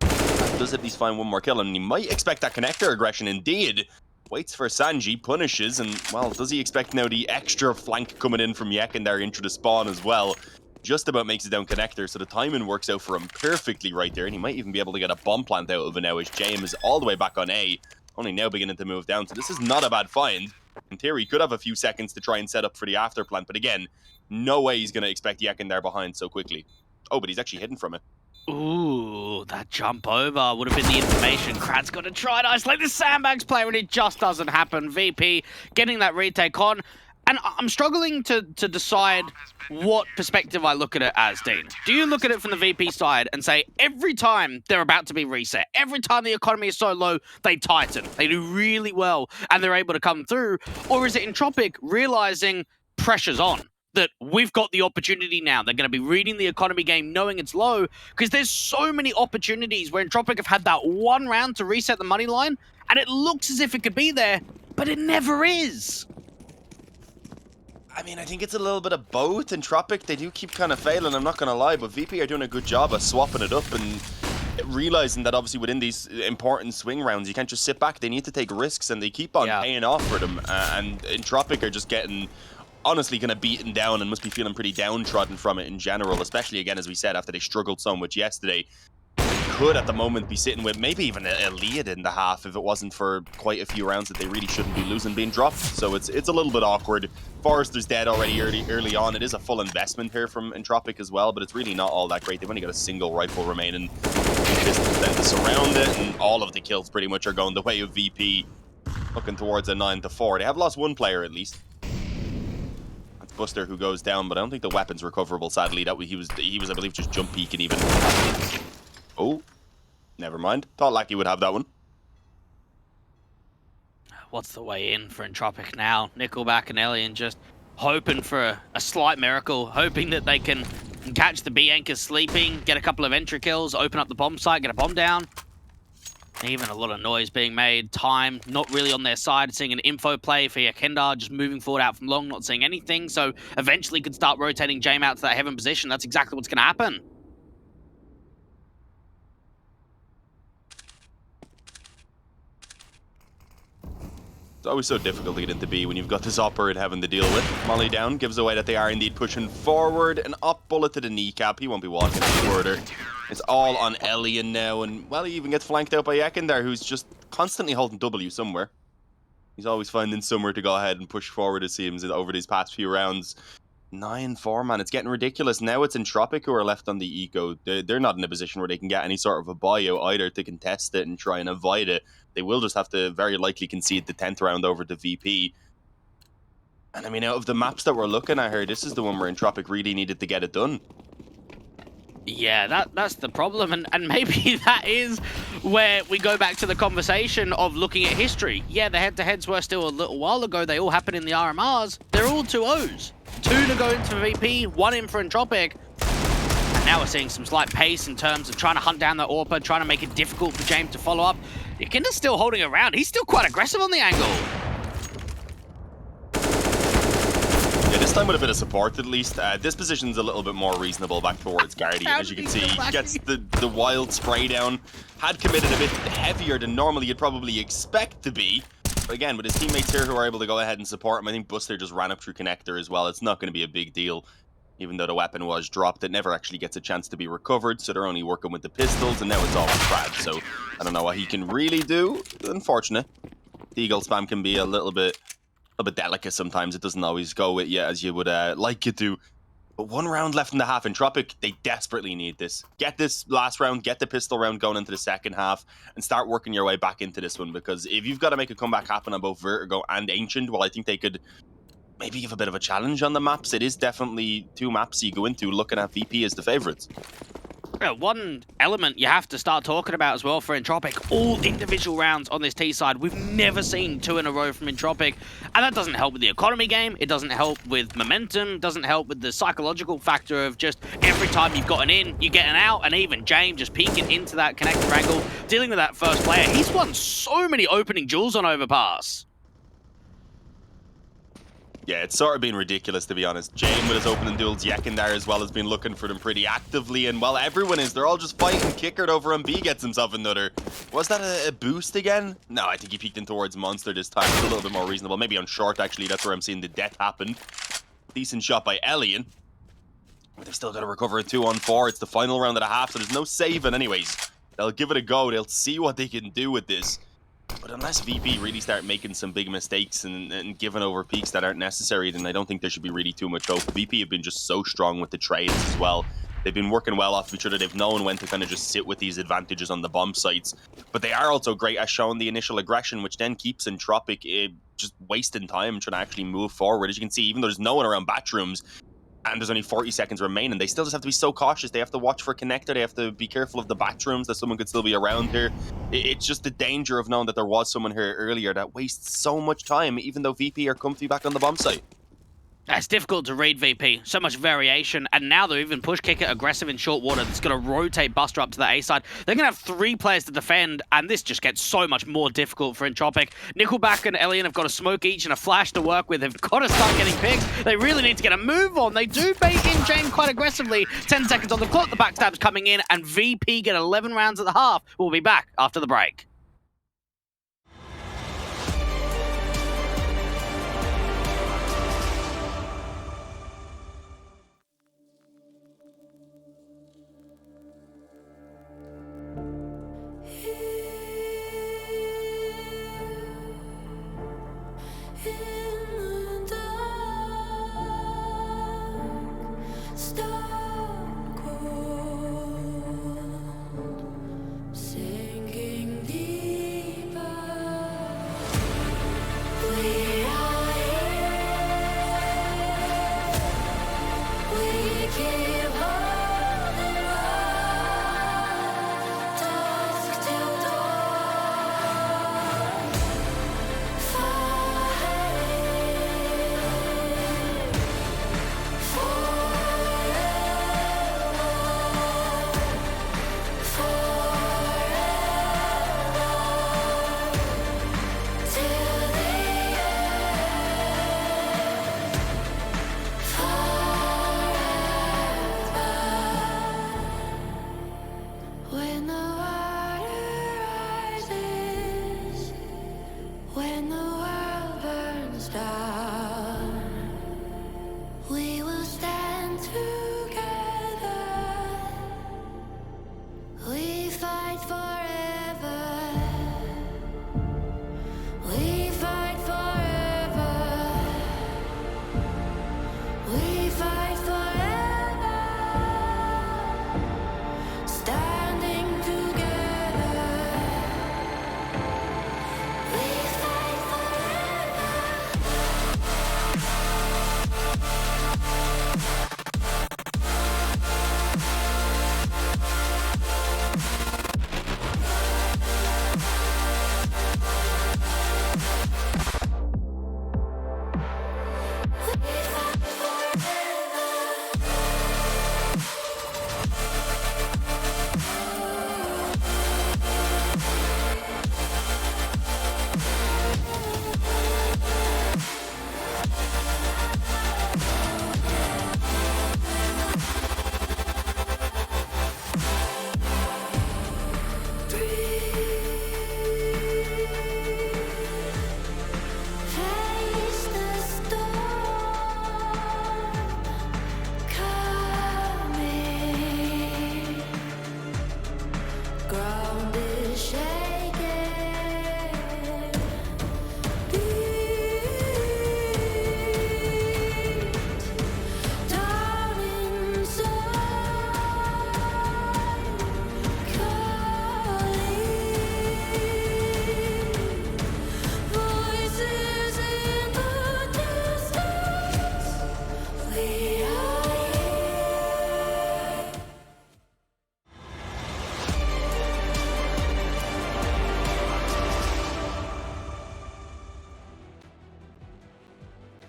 Does at least find one more kill, and he might expect that connector aggression indeed. Waits for Sanji, punishes, and, well, does he expect now the extra flank coming in from Yakindar into the spawn as well? Just about makes it down connector, so the timing works out for him perfectly right there, and he might even be able to get a bomb plant out of it now as James is all the way back on A. Only now beginning to move down, so this is not a bad find. In theory, he could have a few seconds to try and set up for the after plant, but again, no way he's going to expect Yakindar behind so quickly. Oh, but he's actually hidden from it. Ooh, that jump over would have been the information. Krad's got to try to isolate the sandbags player, and it just doesn't happen. VP getting that retake on. And I'm struggling to decide what perspective I look at it as, Dean. Do you look at it from the VP side and say, every time they're about to be reset, every time the economy is so low, they tighten, they do really well, and they're able to come through? Or is it Entropiq realizing pressure's on? That we've got the opportunity now. They're going to be reading the economy game knowing it's low, because there's so many opportunities where Entropiq have had that one round to reset the money line, and it looks as if it could be there, but it never is. I mean, I think it's a little bit of both. Entropiq, they do keep kind of failing, I'm not going to lie, but VP are doing a good job of swapping it up and realizing that obviously within these important swing rounds, you can't just sit back. They need to take risks, and they keep on paying off for them. And Entropiq are just getting, honestly, kind of beaten down and must be feeling pretty downtrodden from it in general, especially, again, as we said, after they struggled so much yesterday. Could at the moment be sitting with maybe even a lead in the half if it wasn't for quite a few rounds that they really shouldn't be losing being dropped. So it's a little bit awkward. Forrester's dead already early on. It is a full investment here from Entropiq as well, but it's really not all that great. They've only got a single rifle remaining. Distance then to surround it, and all of the kills pretty much are going the way of VP, looking towards a 9-4. They have lost one player at least. That's Buster who goes down, but I don't think the weapon's recoverable. Sadly, that he was I believe just jump peeking even. Oh, never mind. Thought Lackey would have that one. What's the way in for Entropiq now? Nickelback and Alien just hoping for a slight miracle, hoping that they can catch the B anchors sleeping, get a couple of entry kills, open up the bomb site, get a bomb down. Even a lot of noise being made. Time not really on their side. Seeing an info play for Yakendar, just moving forward out from long, not seeing anything. So eventually could start rotating Jame out to that heaven position. That's exactly what's going to happen. It's always so difficult to get into B when you've got this Opper and having to deal with. Molly down, gives away that they are indeed pushing forward. An up bullet to the kneecap. He won't be walking any further. It's all on Elian now, and well, he even gets flanked out by Yakendar, who's just constantly holding W somewhere. He's always finding somewhere to go ahead and push forward, it seems, over these past few rounds. 9-4, man. It's getting ridiculous. Now it's Entropiq who are left on the eco. They're not in a position where they can get any sort of a bio either to contest it and try and avoid it. They will just have to very likely concede the 10th round over to VP. And I mean, out of the maps that we're looking at here, this is the one where Entropiq really needed to get it done. Yeah, that's the problem, and maybe that is where we go back to the conversation of looking at history. Yeah, the head-to-heads were still a little while ago. They all happened in the RMRs. They're all 2-0s. 2 to go into VP, 1 in for Entropiq. And now we're seeing some slight pace in terms of trying to hunt down that AWPer, trying to make it difficult for James to follow up. Yakinda's still holding around. He's still quite aggressive on the angle. Yeah, this time with a bit of support at least. This position's a little bit more reasonable back towards Guardian. As you can see, he gets the wild spray down. Had committed a bit heavier than normally you'd probably expect to be. But again, with his teammates here who are able to go ahead and support him, I think Buster just ran up through connector as well. It's not going to be a big deal. Even though the weapon was dropped, it never actually gets a chance to be recovered, so they're only working with the pistols, and now it's all on Brad, so I don't know what he can really do. Unfortunate. The eagle spam can be a little bit delicate sometimes. It doesn't always go with you as you would like it to. But 1 round left in the half. Entropiq, they desperately need this. Get this last round, get the pistol round going into the second half, and start working your way back into this one, because if you've got to make a comeback happen on both Vertigo and Ancient, well, I think they could maybe give a bit of a challenge on the maps. It is definitely 2 maps you go into looking at VP as the favourites. Yeah, one element you have to start talking about as well for Entropiq, all individual rounds on this T side. We've never seen 2 in a row from Entropiq, and that doesn't help with the economy game, it doesn't help with momentum, doesn't help with the psychological factor of just every time you've got an in, you get an out, and even James just peeking into that connector angle, dealing with that first player. He's won so many opening duels on Overpass. Yeah, it's sort of been ridiculous, to be honest. Jame with his opening duels, Yakendar as well has been looking for them pretty actively, and while everyone is, they're all just fighting. Kickered over on B gets himself another. Was that a boost again? No, I think he peeked in towards Monster this time. It's a little bit more reasonable. Maybe on short, actually. That's where I'm seeing the death happen. Decent shot by Elian. But they've still got to recover a 2-on-4. It's the final round of the half, so there's no saving anyways. They'll give it a go. They'll see what they can do with this. But unless VP really start making some big mistakes and giving over peaks that aren't necessary, then I don't think there should be really too much hope. VP have been just so strong with the trades as well. They've been working well off of each other. They've known when to kind of just sit with these advantages on the bomb sites. But they are also great at showing the initial aggression, which then keeps Entropiq just wasting time trying to actually move forward. As you can see, even though there's no one around bathrooms, and there's only 40 seconds remaining, they still just have to be so cautious. They have to watch for connector. They have to be careful of the bathrooms, that someone could still be around here. It's just the danger of knowing that there was someone here earlier that wastes so much time, even though VP are comfy back on the bomb site. It's difficult to read VP. So much variation. And now they're even push kicker aggressive in short water. That's going to rotate Buster up to the A side. They're going to have 3 players to defend. And this just gets so much more difficult for Entropiq. Nickelback and Elian have got a smoke each and a flash to work with. They've got to start getting picks. They really need to get a move on. They do bait in Jane quite aggressively. 10 seconds on the clock. The backstab's coming in. And VP get 11 rounds at the half. We'll be back after the break.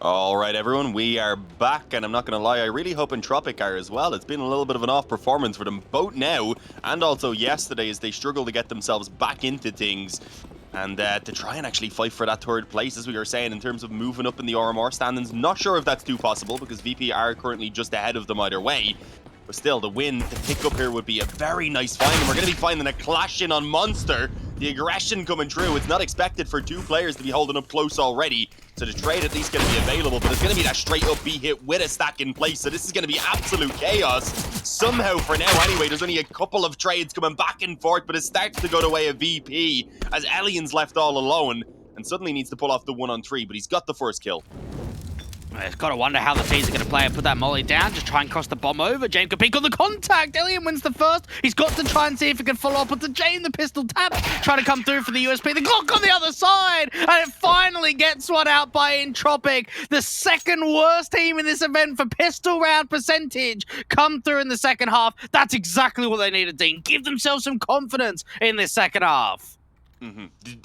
All right, everyone, we are back, and I'm not going to lie, I really hope Entropiq are as well. It's been a little bit of an off performance for them both now and also yesterday as they struggle to get themselves back into things and to try and actually fight for that third place, as we were saying, in terms of moving up in the RMR standings. Not sure if that's too possible because VP are currently just ahead of them either way. But still, the win to pick up here would be a very nice find, and we're going to be finding a clash in on Monster. The aggression coming through. It's not expected for 2 players to be holding up close already, so the trade at least going to be available, but it's going to be that straight up B hit with a stack in place, so this is going to be absolute chaos. Somehow, for now anyway, there's only a couple of trades coming back and forth, but it starts to go the way of VP, as Elian's left all alone, and suddenly needs to pull off the 1-on-3, but he's got the first kill. It's got to wonder how the T's are going to play it. Put that molly down, just try and cross the bomb over. Jane can peek on the contact. Elian wins the first. He's got to try and see if he can follow up with the Jane. The pistol tap, trying to come through for the USP. The Glock on the other side, and it finally gets one out by Entropiq. The second worst team in this event for pistol round percentage come through in the second half. That's exactly what they needed, Dean. Give themselves some confidence in this second half.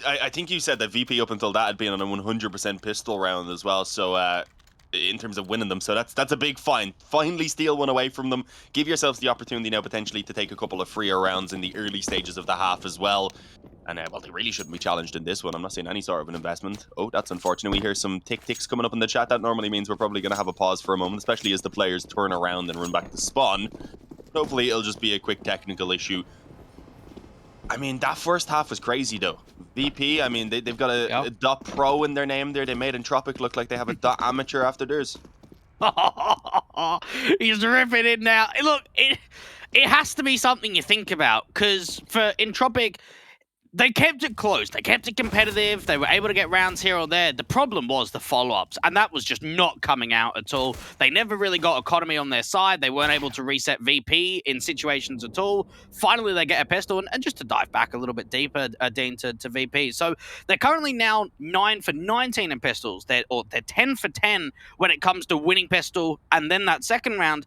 I think you said that VP up until that had been on a 100% pistol round as well, so in terms of winning them, so that's a big find. Finally steal one away from them. Give yourselves the opportunity now potentially to take a couple of freer rounds in the early stages of the half as well. And well, they really shouldn't be challenged in this one. I'm not seeing any sort of an investment. Oh, that's unfortunate. We hear some tick-ticks coming up in the chat. That normally means we're probably going to have a pause for a moment, especially as the players turn around and run back to spawn. Hopefully it'll just be a quick technical issue. I mean, that first half was crazy, though. VP, I mean, they've got a .pro in their name there. They made Entropiq look like they have a .amateur after theirs. He's ripping it now. Look, it has to be something you think about, because for Entropiq, they kept it close. They kept it competitive. They were able to get rounds here or there. The problem was the follow-ups, and that was just not coming out at all. They never really got economy on their side. They weren't able to reset VP in situations at all. Finally, they get a pistol, and just to dive back a little bit deeper, Dean, to VP. So they're currently now 9 for 19 in pistols. They're 10 for 10 when it comes to winning pistol, and then that second round,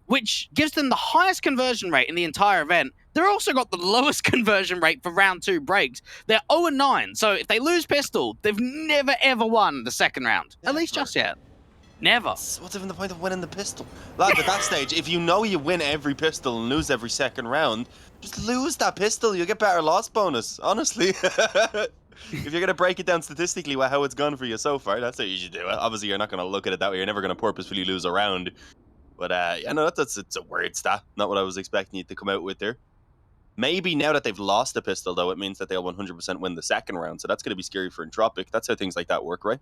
which gives them the highest conversion rate in the entire event. They're also got the lowest conversion rate for round 2 breaks. They're 0-9, so if they lose pistol, they've never ever won the second round. Never. At least just yet. Never. What's even the point of winning the pistol? Like, at that stage, if you know you win every pistol and lose every second round, just lose that pistol. You'll get better loss bonus, honestly. If you're going to break it down statistically how it's gone for you so far, that's how you should do it. Obviously, you're not going to look at it that way. You're never going to purposefully lose a round. But yeah, no, it's a weird stat. Not what I was expecting you to come out with there. Maybe now that they've lost the pistol, though, it means that they'll 100% win the second round. So that's going to be scary for Entropiq. That's how things like that work, right?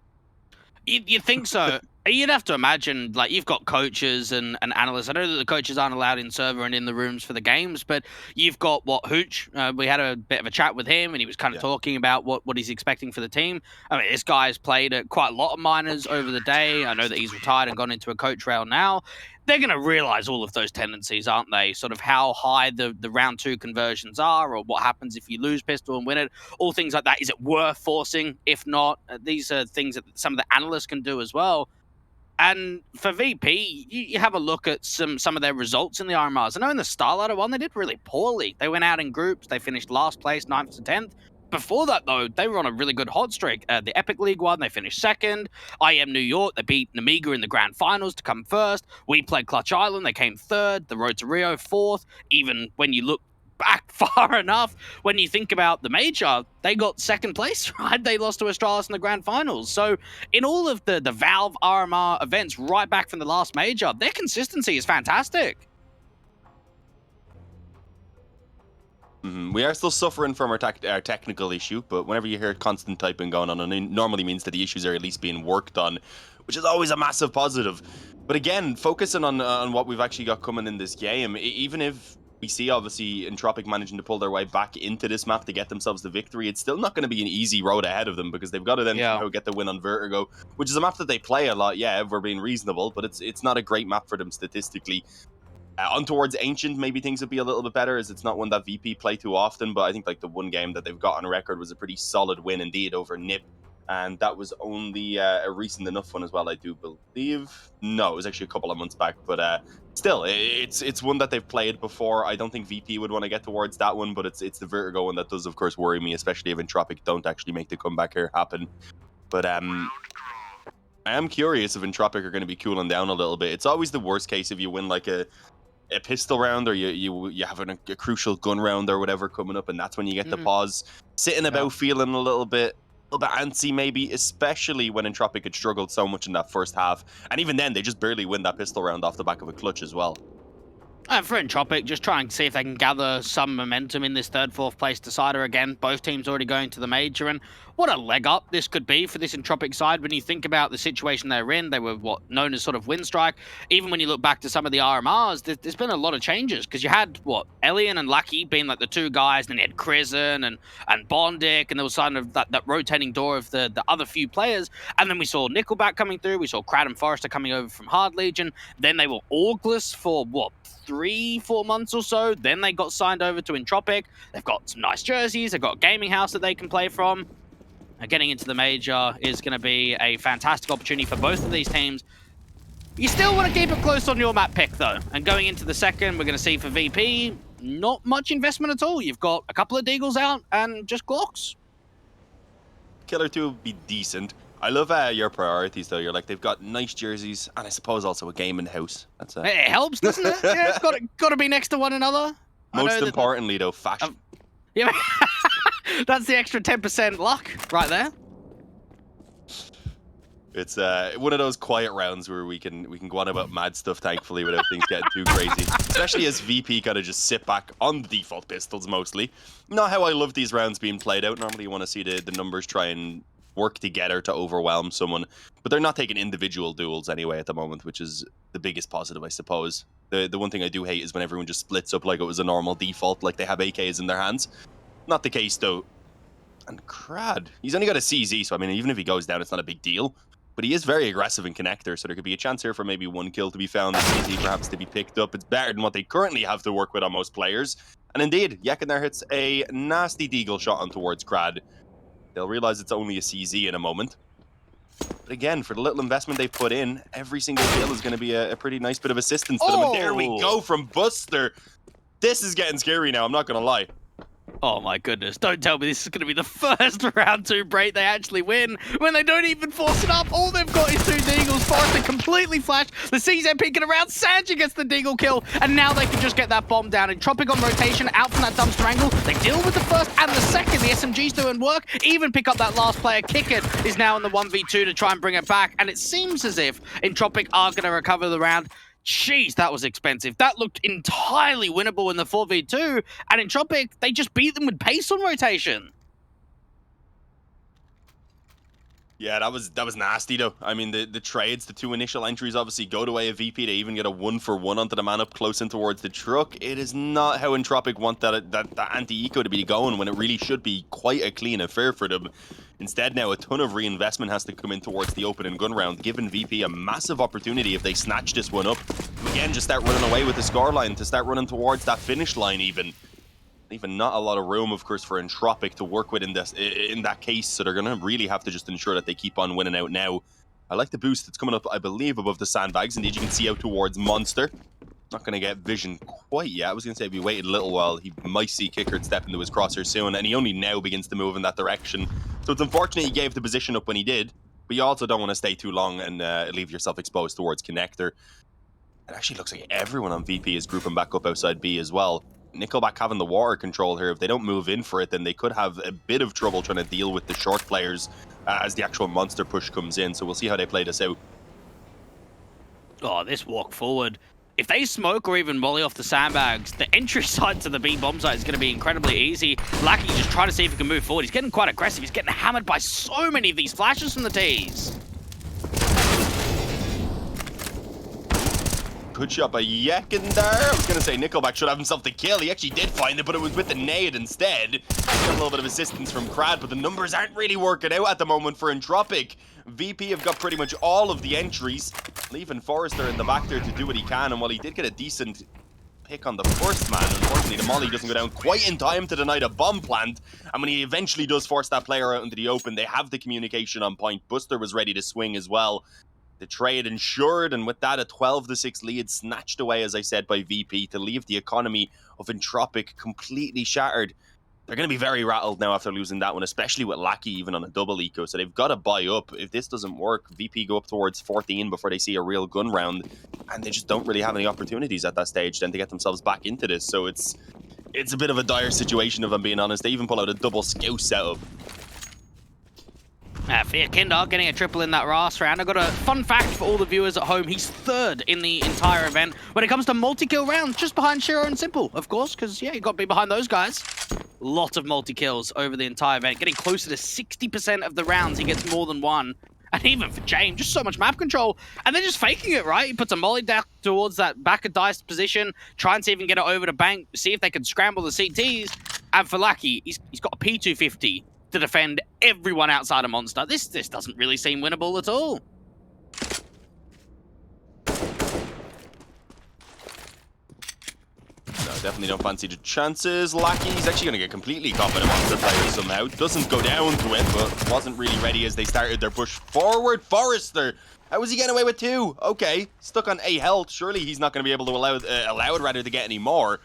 You think so? You'd have to imagine, like, you've got coaches and analysts. I know that the coaches aren't allowed in server and in the rooms for the games, but you've got, Hooch? We had a bit of a chat with him, and he was kind of talking about what he's expecting for the team. I mean, this guy's played at quite a lot of minors over the day. I know that he's retired and gone into a coach rail now. They're going to realize all of those tendencies, aren't they? Sort of how high the round 2 conversions are, or what happens if you lose pistol and win it, all things like that. Is it worth forcing? If not, these are things that some of the analysts can do as well. And for VP, you have a look at some of their results in the RMRs. I know in the Starlighter one, they did really poorly. They went out in groups. They finished last place, 9th to 10th. Before that, though, they were on a really good hot streak. The Epic League one, they finished 2nd. IEM New York, they beat Namiga in the grand finals to come 1st. We played Clutch Island, they came 3rd. The Road to Rio, 4th. Even when you look back far enough, when you think about the major, they got 2nd place, right? They lost to Astralis in the grand finals. So in all of the Valve RMR events right back from the last major, their consistency is fantastic. We are still suffering from our technical issue, but whenever you hear constant typing going on, it normally means that the issues are at least being worked on, which is always a massive positive. But again, focusing on what we've actually got coming in this game, even if we see, obviously, Entropiq managing to pull their way back into this map to get themselves the victory, it's still not going to be an easy road ahead of them, because they've got to then get the win on Vertigo, which is a map that they play a lot, if we're being reasonable, but it's not a great map for them statistically. On towards Ancient, maybe things would be a little bit better, as it's not one that VP play too often, but I think like the one game that they've got on record was a pretty solid win indeed over NIP, and that was only a recent enough one as well, I do believe. No, it was actually a couple of months back, but still, it's one that they've played before. I don't think VP would want to get towards that one, but it's the Vertigo one that does, of course, worry me, especially if Entropiq don't actually make the comeback here happen. But I am curious if Entropiq are going to be cooling down a little bit. It's always the worst case if you win like a pistol round, or you have a crucial gun round or whatever coming up, and that's when you get the pause. Sitting about feeling a little bit antsy maybe, especially when Entropiq had struggled so much in that first half. And even then, they just barely win that pistol round off the back of a clutch as well. For Entropiq, just try and see if they can gather some momentum in this third, fourth place decider again. Both teams already going to the major, and what a leg up this could be for this Entropiq side when you think about the situation they're in. They were what known as sort of win strike. Even when you look back to some of the RMRs, there's been a lot of changes because you had what Elian and Lucky being like the two guys, and then you had Krizen and Bondic, and there was kind of that rotating door of the other few players. And then we saw Nickelback coming through. We saw Crad and Forrester coming over from Hard Legion. Then they were Orgless for what? 3-4 months or so. Then they got signed over to Entropiq. They've got some nice jerseys. They've got a gaming house that they can play from. Getting into the major is going to be a fantastic opportunity for both of these teams. You still want to keep it close on your map pick, though. And going into the second, we're going to see for VP, not much investment at all. You've got a couple of Deagles out and just Glocks. Killer 2 would be decent. I love your priorities, though. You're like, they've got nice jerseys, and I suppose also a gaming house. That's It helps, doesn't it? Yeah, it's got to be next to one another. Most importantly, though, fashion. Yeah, that's the extra 10% luck right there. It's one of those quiet rounds where we can go on about mad stuff, thankfully, without things getting too crazy. Especially as VP kind of just sit back on the default pistols, mostly. Not how I love these rounds being played out. Normally, you want to see the numbers try and work together to overwhelm someone, but they're not taking individual duels anyway at the moment, which is the biggest positive, I suppose. The one thing I do hate is when everyone just splits up like it was a normal default, like they have AKs in their hands. Not the case, though. And Crad, he's only got a CZ, so I mean, even if he goes down, it's not a big deal. But he is very aggressive in connector, so there could be a chance here for maybe one kill to be found, CZ perhaps to be picked up. It's better than what they currently have to work with on most players. And indeed, Yekin there hits a nasty deagle shot on towards Crad. They'll realize it's only a CZ in a moment. But again, for the little investment they've put in, every single kill is going to be a pretty nice bit of assistance to them. And there we go from Buster. This is getting scary now, I'm not going to lie. Oh my goodness, don't tell me this is going to be the first round 2 break they actually win when they don't even force it up. All they've got is 2 Deagles. Forrester completely flashed. The CZ peeking around. Sanji gets the Deagle kill, and now they can just get that bomb down. Entropiq on rotation, out from that dumpster angle. They deal with the first and the second. The SMG's doing work. Even pick up that last player. Kickit is now in the 1v2 to try and bring it back, and it seems as if Entropiq are going to recover the round. Jeez, that was expensive. That looked entirely winnable in the 4v2, and Entropiq, they just beat them with pace on rotation. Yeah, that was nasty, though. I mean, the trades, the 2 initial entries obviously go the way of VP. They even get a 1-for-1 onto the man up close in towards the truck. It is not how Entropiq want that anti-eco to be going when it really should be quite a clean affair for them. Instead, now a ton of reinvestment has to come in towards the open and gun round, giving VP a massive opportunity if they snatch this one up. Again, just start running away with the scoreline, to start running towards that finish line even. Even not a lot of room, of course, for Entropiq to work with in that case, so they're going to really have to just ensure that they keep on winning out now. I like the boost that's coming up, I believe, above the sandbags. Indeed, you can see out towards Monster. Not going to get vision quite yet. I was going to say if he waited a little while, he might see Kickert step into his crosshair soon, and he only now begins to move in that direction. So it's unfortunate he gave the position up when he did, but you also don't want to stay too long and leave yourself exposed towards Connector. It actually looks like everyone on VP is grouping back up outside B as well. Nickelback having the water control here. If they don't move in for it, then they could have a bit of trouble trying to deal with the short players as the actual monster push comes in. So we'll see how they play this out. Oh, this walk forward. If they smoke or even molly off the sandbags, the entry side to the B bomb site is going to be incredibly easy. Lucky just trying to see if he can move forward. He's getting quite aggressive. He's getting hammered by so many of these flashes from the T's. Good shot by Yekin there. I was going to say Nickelback should have himself the kill. He actually did find it, but it was with the nade instead. Got a little bit of assistance from Crad, but the numbers aren't really working out at the moment for Entropiq. VP have got pretty much all of the entries, leaving Forrester in the back there to do what he can. And while he did get a decent pick on the first man, unfortunately the molly doesn't go down quite in time to deny the bomb plant. And when he eventually does force that player out into the open, they have the communication on point. Buster was ready to swing as well. The trade ensured, and with that, a 12-6 lead snatched away, as I said, by VP to leave the economy of Entropiq completely shattered. They're going to be very rattled now after losing that one, especially with Lackey even on a double eco, so they've got to buy up. If this doesn't work, VP go up towards 14 before they see a real gun round, and they just don't really have any opportunities at that stage then to get themselves back into this, so it's a bit of a dire situation if I'm being honest. They even pull out a double scout setup. Fear Kindar getting a triple in that last round. I got a fun fact for all the viewers at home. He's third in the entire event when it comes to multi-kill rounds, just behind Shiro and Simple, of course, because, yeah, you got to be behind those guys. Lot of multi-kills over the entire event, getting closer to 60% of the rounds. He gets more than one. And even for James, just so much map control. And they're just faking it, right? He puts a molly down towards that back of dice position, trying to even get it over to bank, see if they can scramble the CTs. And for Lucky, he's got a P250 to defend everyone outside of Monster. This doesn't really seem winnable at all. No, definitely don't fancy the chances. Lackey's actually going to get completely caught by the Monster player somehow. Doesn't go down to it, but wasn't really ready as they started their push forward. Forrester, how was he getting away with two? Okay, stuck on A health. Surely he's not going to be able to allow it to get any more.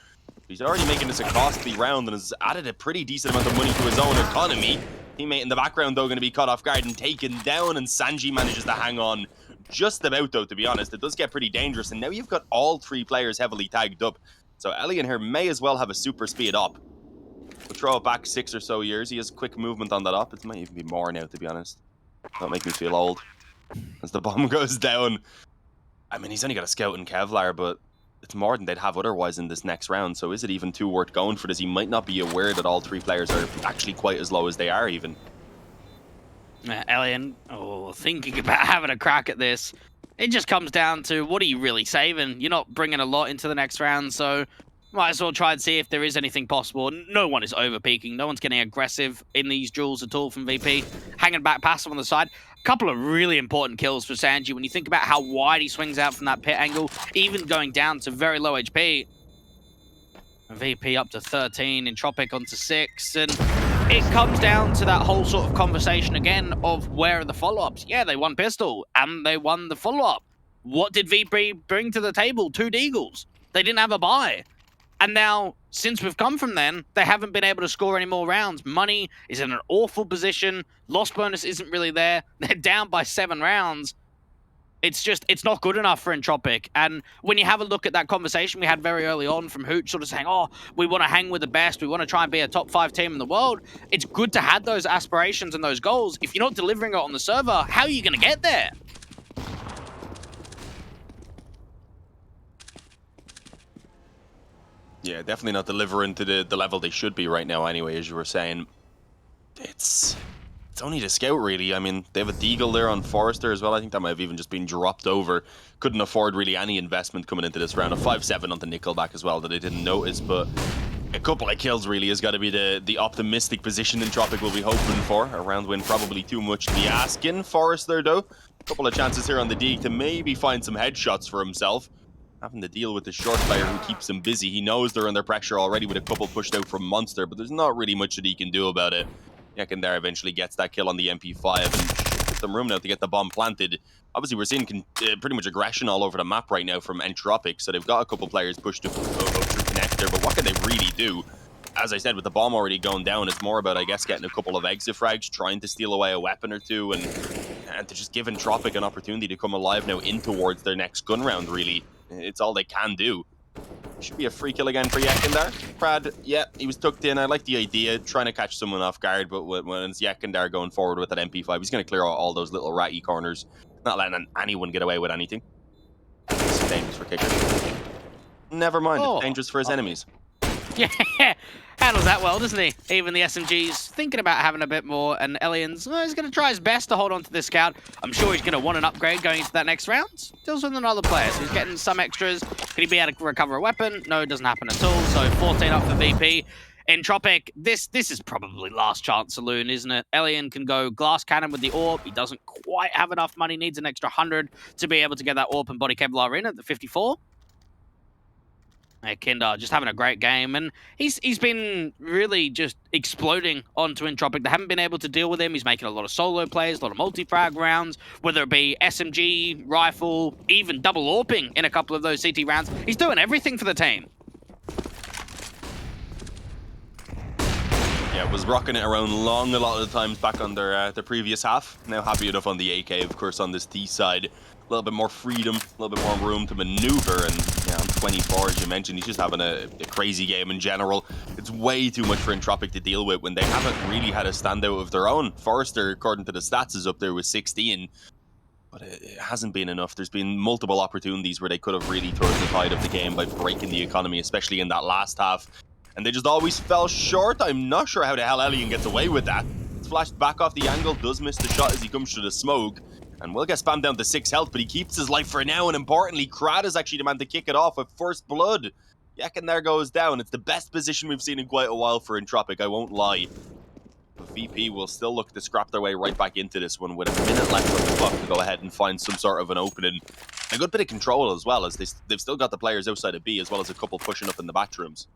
He's already making this a costly round and has added a pretty decent amount of money to his own economy. Teammate in the background, though, going to be caught off guard and taken down, and Sanji manages to hang on just about, though, to be honest. It does get pretty dangerous, and now you've got all three players heavily tagged up. So Elian here may as well have a super speed up. We'll throw it back 6 or so years. He has quick movement on that up. It might even be more now, to be honest. Don't make me feel old. As the bomb goes down. I mean, he's only got a scout and Kevlar, but it's more than they'd have otherwise in this next round. So is it even too worth going for this? He might not be aware that all three players are actually quite as low as they are even. Elian, thinking about having a crack at this. It just comes down to, what are you really saving? You're not bringing a lot into the next round, so might as well try and see if there is anything possible. No one is over-peaking. No one's getting aggressive in these duels at all from VP. Hanging back passive on the side. A couple of really important kills for Sanji. When you think about how wide he swings out from that pit angle, even going down to very low HP. VP up to 13, Entropiq onto 6, and it comes down to that whole sort of conversation again of where are the follow-ups. Yeah, they won pistol, and they won the follow-up. What did VP bring to the table? 2 deagles. They didn't have a buy. And now, since we've come from then, they haven't been able to score any more rounds. Money is in an awful position. Loss bonus isn't really there. They're down by 7 rounds. It's not good enough for Entropiq. And when you have a look at that conversation we had very early on from Hooch sort of saying, oh, we want to hang with the best, we want to try and be a top 5 team in the world, it's good to have those aspirations and those goals. If you're not delivering it on the server, how are you going to get there? Yeah, definitely not delivering to the level they should be right now anyway, as you were saying. It's only the scout, really. I mean, they have a deagle there on Forrester as well. I think that might have even just been dropped over. Couldn't afford really any investment coming into this round. A 5-7 on the Nickelback as well that I didn't notice, but a couple of kills really has got to be the optimistic position Entropiq will be hoping for. A round win probably too much to be asking. Forrester, though, a couple of chances here on the Deeg to maybe find some headshots for himself. Having to deal with the short player who keeps him busy. He knows they're under pressure already with a couple pushed out from Monster, but there's not really much that he can do about it. Yakandar eventually gets that kill on the MP5 and gives them room now to get the bomb planted. Obviously, we're seeing pretty much aggression all over the map right now from Entropiq, so they've got a couple players pushed through connector, but what can they really do? As I said, with the bomb already going down, it's more about, I guess, getting a couple of exit frags, trying to steal away a weapon or two, and to just give Entropiq an opportunity to come alive now in towards their next gun round, really. It's all they can do. Should be a free kill again for Yakandar. Brad, yeah, he was tucked in. I like the idea, trying to catch someone off guard, but when it's Yakandar going forward with that MP5, he's going to clear out all those little ratty corners, not letting anyone get away with anything. It's dangerous for Kicker. Never mind, it's dangerous for his enemies. Yeah, handles that well, doesn't he? Even the SMG's thinking about having a bit more, and Elian's he's going to try his best to hold on to this scout. I'm sure he's going to want an upgrade going into that next round. Deals with another player, so he's getting some extras. Could he be able to recover a weapon? No, it doesn't happen at all. So 14 up for VP. Entropiq, this is probably last chance saloon, isn't it? Elian can go glass cannon with the AWP. He doesn't quite have enough money, needs an extra 100 to be able to get that AWP and body Kevlar in at the 54. Kindar just having a great game, and he's been really just exploding onto Entropiq. They haven't been able to deal with him. He's making a lot of solo plays, a lot of multi-frag rounds, whether it be SMG, rifle, even double AWPing in a couple of those CT rounds. He's doing everything for the team. Yeah, was rocking it around long a lot of the times back on their previous half. Now happy enough on the AK, of course, on this T side. A little bit more freedom, a little bit more room to maneuver, and yeah, 24, as you mentioned. He's just having a crazy game in general. It's way too much for Entropiq to deal with when they haven't really had a standout of their own. Forrester, according to the stats, is up there with 16. But it hasn't been enough. There's been multiple opportunities where they could have really turned the tide of the game by breaking the economy, especially in that last half. And they just always fell short. I'm not sure how the hell Elian gets away with that. It's flashed back off the angle, does miss the shot as he comes through the smoke. And will get spammed down to 6 health, but he keeps his life for now. And importantly, Krad is actually the man to kick it off with first blood. Yakin there goes down. It's the best position we've seen in quite a while for Entropiq, I won't lie. But VP will still look to scrap their way right back into this one with a minute left on the clock to go ahead and find some sort of an opening. A good bit of control as well, as they've still got the players outside of B, as well as a couple pushing up in the bathrooms.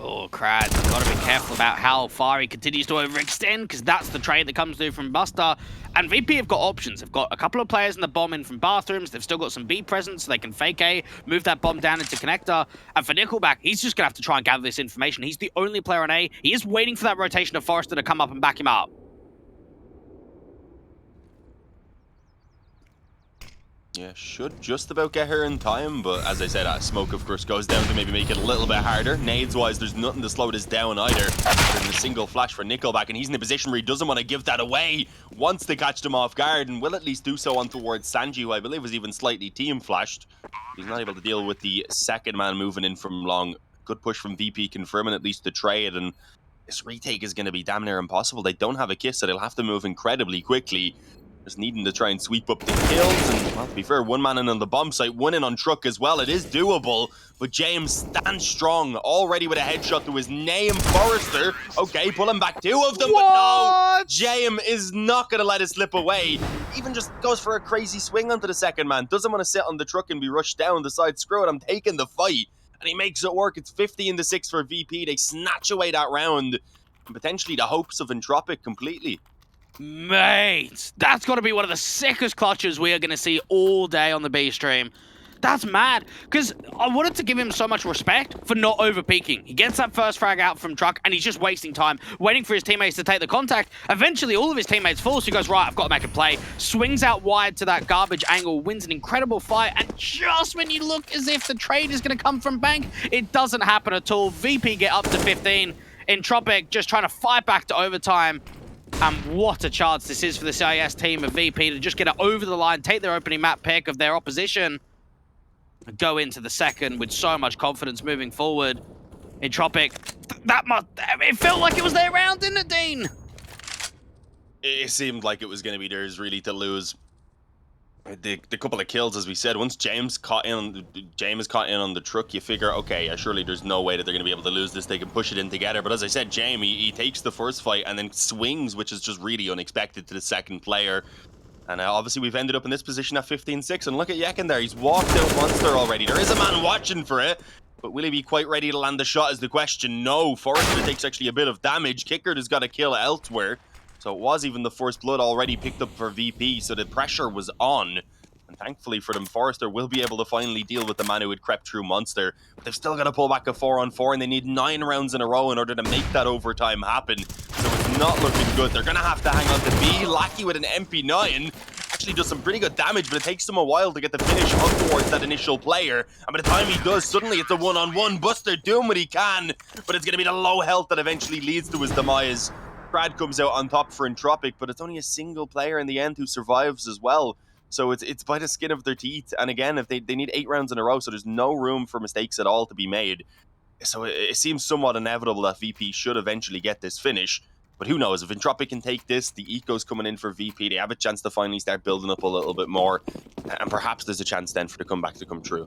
Oh, Krad's got to be careful about how far he continues to overextend, because that's the trade that comes through from Buster. And VP have got options. They've got a couple of players in the bomb in from bathrooms. They've still got some B presence, so they can fake A, move that bomb down into connector. And for Nickelback, he's just going to have to try and gather this information. He's the only player on A. He is waiting for that rotation of Forrester to come up and back him up. Yeah, should just about get her in time, but as I said, smoke of course goes down to maybe make it a little bit harder. Nades-wise, there's nothing to slow this down either. There's a single flash for Nickelback, and he's in a position where he doesn't want to give that away. Wants to catch them off guard, and will at least do so on towards Sanji, who I believe was even slightly team flashed. He's not able to deal with the second man moving in from long. Good push from VP, confirming at least the trade, and this retake is going to be damn near impossible. They don't have a kiss, so they'll have to move incredibly quickly. Just needing to try and sweep up the kills, and well, to be fair, one man in on the bomb site, one in on truck as well. It is doable, but James stands strong, already with a headshot to his name. Forrester, okay, pulling back 2 of them, What? but no! James is not going to let it slip away. Even just goes for a crazy swing onto the second man. Doesn't want to sit on the truck and be rushed down. Decides, screw it, I'm taking the fight. And he makes it work. It's 15-6 for VP. They snatch away that round, and potentially the hopes of Entropiq completely. Mate, that's got to be one of the sickest clutches we are going to see all day on the B stream. That's mad, because I wanted to give him so much respect for not over-peaking. He gets that first frag out from truck, and he's just wasting time, waiting for his teammates to take the contact. Eventually, all of his teammates fall, so he goes, right, I've got to make a play. Swings out wide to that garbage angle, wins an incredible fight, and just when you look as if the trade is going to come from Bank, it doesn't happen at all. VP get up to 15. Entropiq just trying to fight back to overtime. And what a chance this is for the CIS team of VP to just get it over the line, take their opening map pick of their opposition, and go into the second with so much confidence moving forward. Entropiq, it felt like it was their round, didn't it, Dean? It seemed like it was going to be theirs really to lose. The couple of kills, as we said, once James is caught in on the truck, you figure, okay, surely there's no way that they're going to be able to lose this. They can push it in together. But as I said, James, he takes the first fight and then swings, which is just really unexpected to the second player. And obviously we've ended up in this position at 15-6. And look at Yakin there. He's walked out Monster already. There is a man watching for it. But will he be quite ready to land the shot is the question. No, Forrester takes actually a bit of damage. Kickard has got a kill elsewhere. So it was even the first blood already picked up for VP, so the pressure was on. And thankfully for them, Forrester will be able to finally deal with the man who had crept through Monster. But they've still got to pull back a 4-on-4, and they need 9 rounds in a row in order to make that overtime happen. So it's not looking good. They're going to have to hang on to B. Lackey with an MP9 actually does some pretty good damage, but it takes them a while to get the finish up towards that initial player. And by the time he does, suddenly it's a 1-on-1. Buster doing what he can, but it's going to be the low health that eventually leads to his demise. Brad comes out on top for Entropiq, but it's only a single player in the end who survives as well. So it's by the skin of their teeth. And again, if they need 8 rounds in a row, so there's no room for mistakes at all to be made. So it seems somewhat inevitable that VP should eventually get this finish. But who knows, if Entropiq can take this, the eco's coming in for VP, they have a chance to finally start building up a little bit more. And perhaps there's a chance then for the comeback to come true.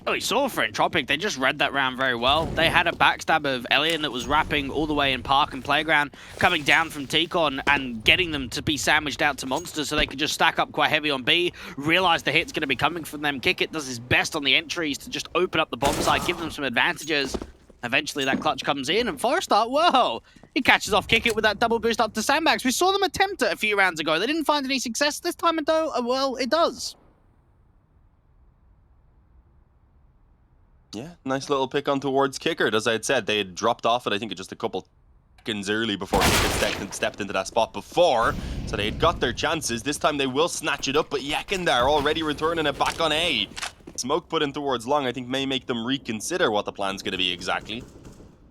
Oh, we saw for Entropiq, they just read that round very well. They had a backstab of Elian that was wrapping all the way in Park and Playground, coming down from T-Con and getting them to be sandwiched out to Monster so they could just stack up quite heavy on B, realize the hit's going to be coming from them. Kickit does his best on the entries to just open up the bomb site, give them some advantages. Eventually that clutch comes in, and Forrester, whoa, he catches off Kickit with that double boost up to Sandbags. We saw them attempt it a few rounds ago. They didn't find any success this time, and though, well, it does. Yeah, nice little pick on towards Kickard. As I had said, they had dropped off it, I think, just a couple seconds early before Kickard stepped into that spot before. So they had got their chances. This time they will snatch it up, but Yakin there already returning it back on A. Smoke put in towards long, I think, may make them reconsider what the plan's going to be exactly.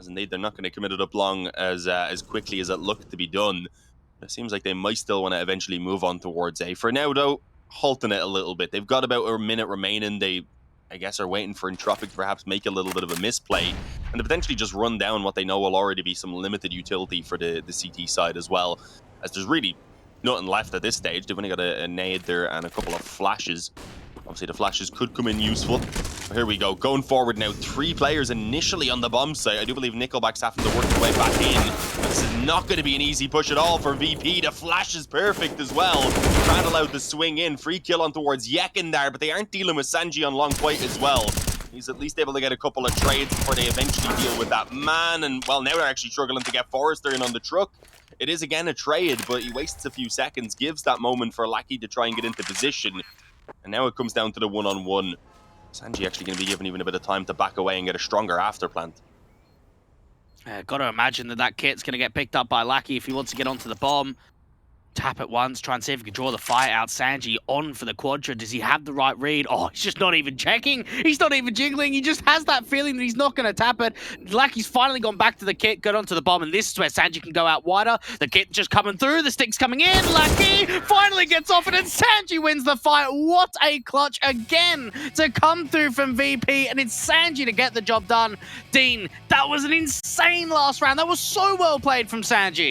As indeed, they're not going to commit it up long as quickly as it looked to be done. It seems like they might still want to eventually move on towards A. For now, though, halting it a little bit. They've got about a minute remaining. They, I guess, are waiting for Entropiq to perhaps make a little bit of a misplay and to potentially just run down what they know will already be some limited utility for the CT side as well, as there's really nothing left at this stage. They've only got a nade there and a couple of flashes. Obviously, the flashes could come in useful. Here we go. Going forward now. 3 players initially on the bomb site. I do believe Nickelback's having to work their way back in. This is not going to be an easy push at all for VP. The flash is perfect as well. Trying to allow the swing in. Free kill on towards Yekin there, but they aren't dealing with Sanji on long quite as well. He's at least able to get a couple of trades before they eventually deal with that man. And, well, now they're actually struggling to get Forrester in on the truck. It is, again, a trade, but he wastes a few seconds. Gives that moment for Lackey to try and get into position. And now it comes down to the one-on-one. Sanji actually going to be given even a bit of time to back away and get a stronger afterplant. Got to imagine that kit's going to get picked up by Lackey if he wants to get onto the bomb. Tap it once, try and see if he can draw the fire out. Sanji on for the quadra. Does he have the right read? Oh, he's just not even checking. He's not even jiggling. He just has that feeling that he's not going to tap it. Lackey's finally gone back to the kit, got onto the bomb, and this is where Sanji can go out wider. The kit just coming through. The stick's coming in. Lackey finally gets off it, and Sanji wins the fight. What a clutch again to come through from VP, and it's Sanji to get the job done. Dean, that was an insane last round. That was so well played from Sanji.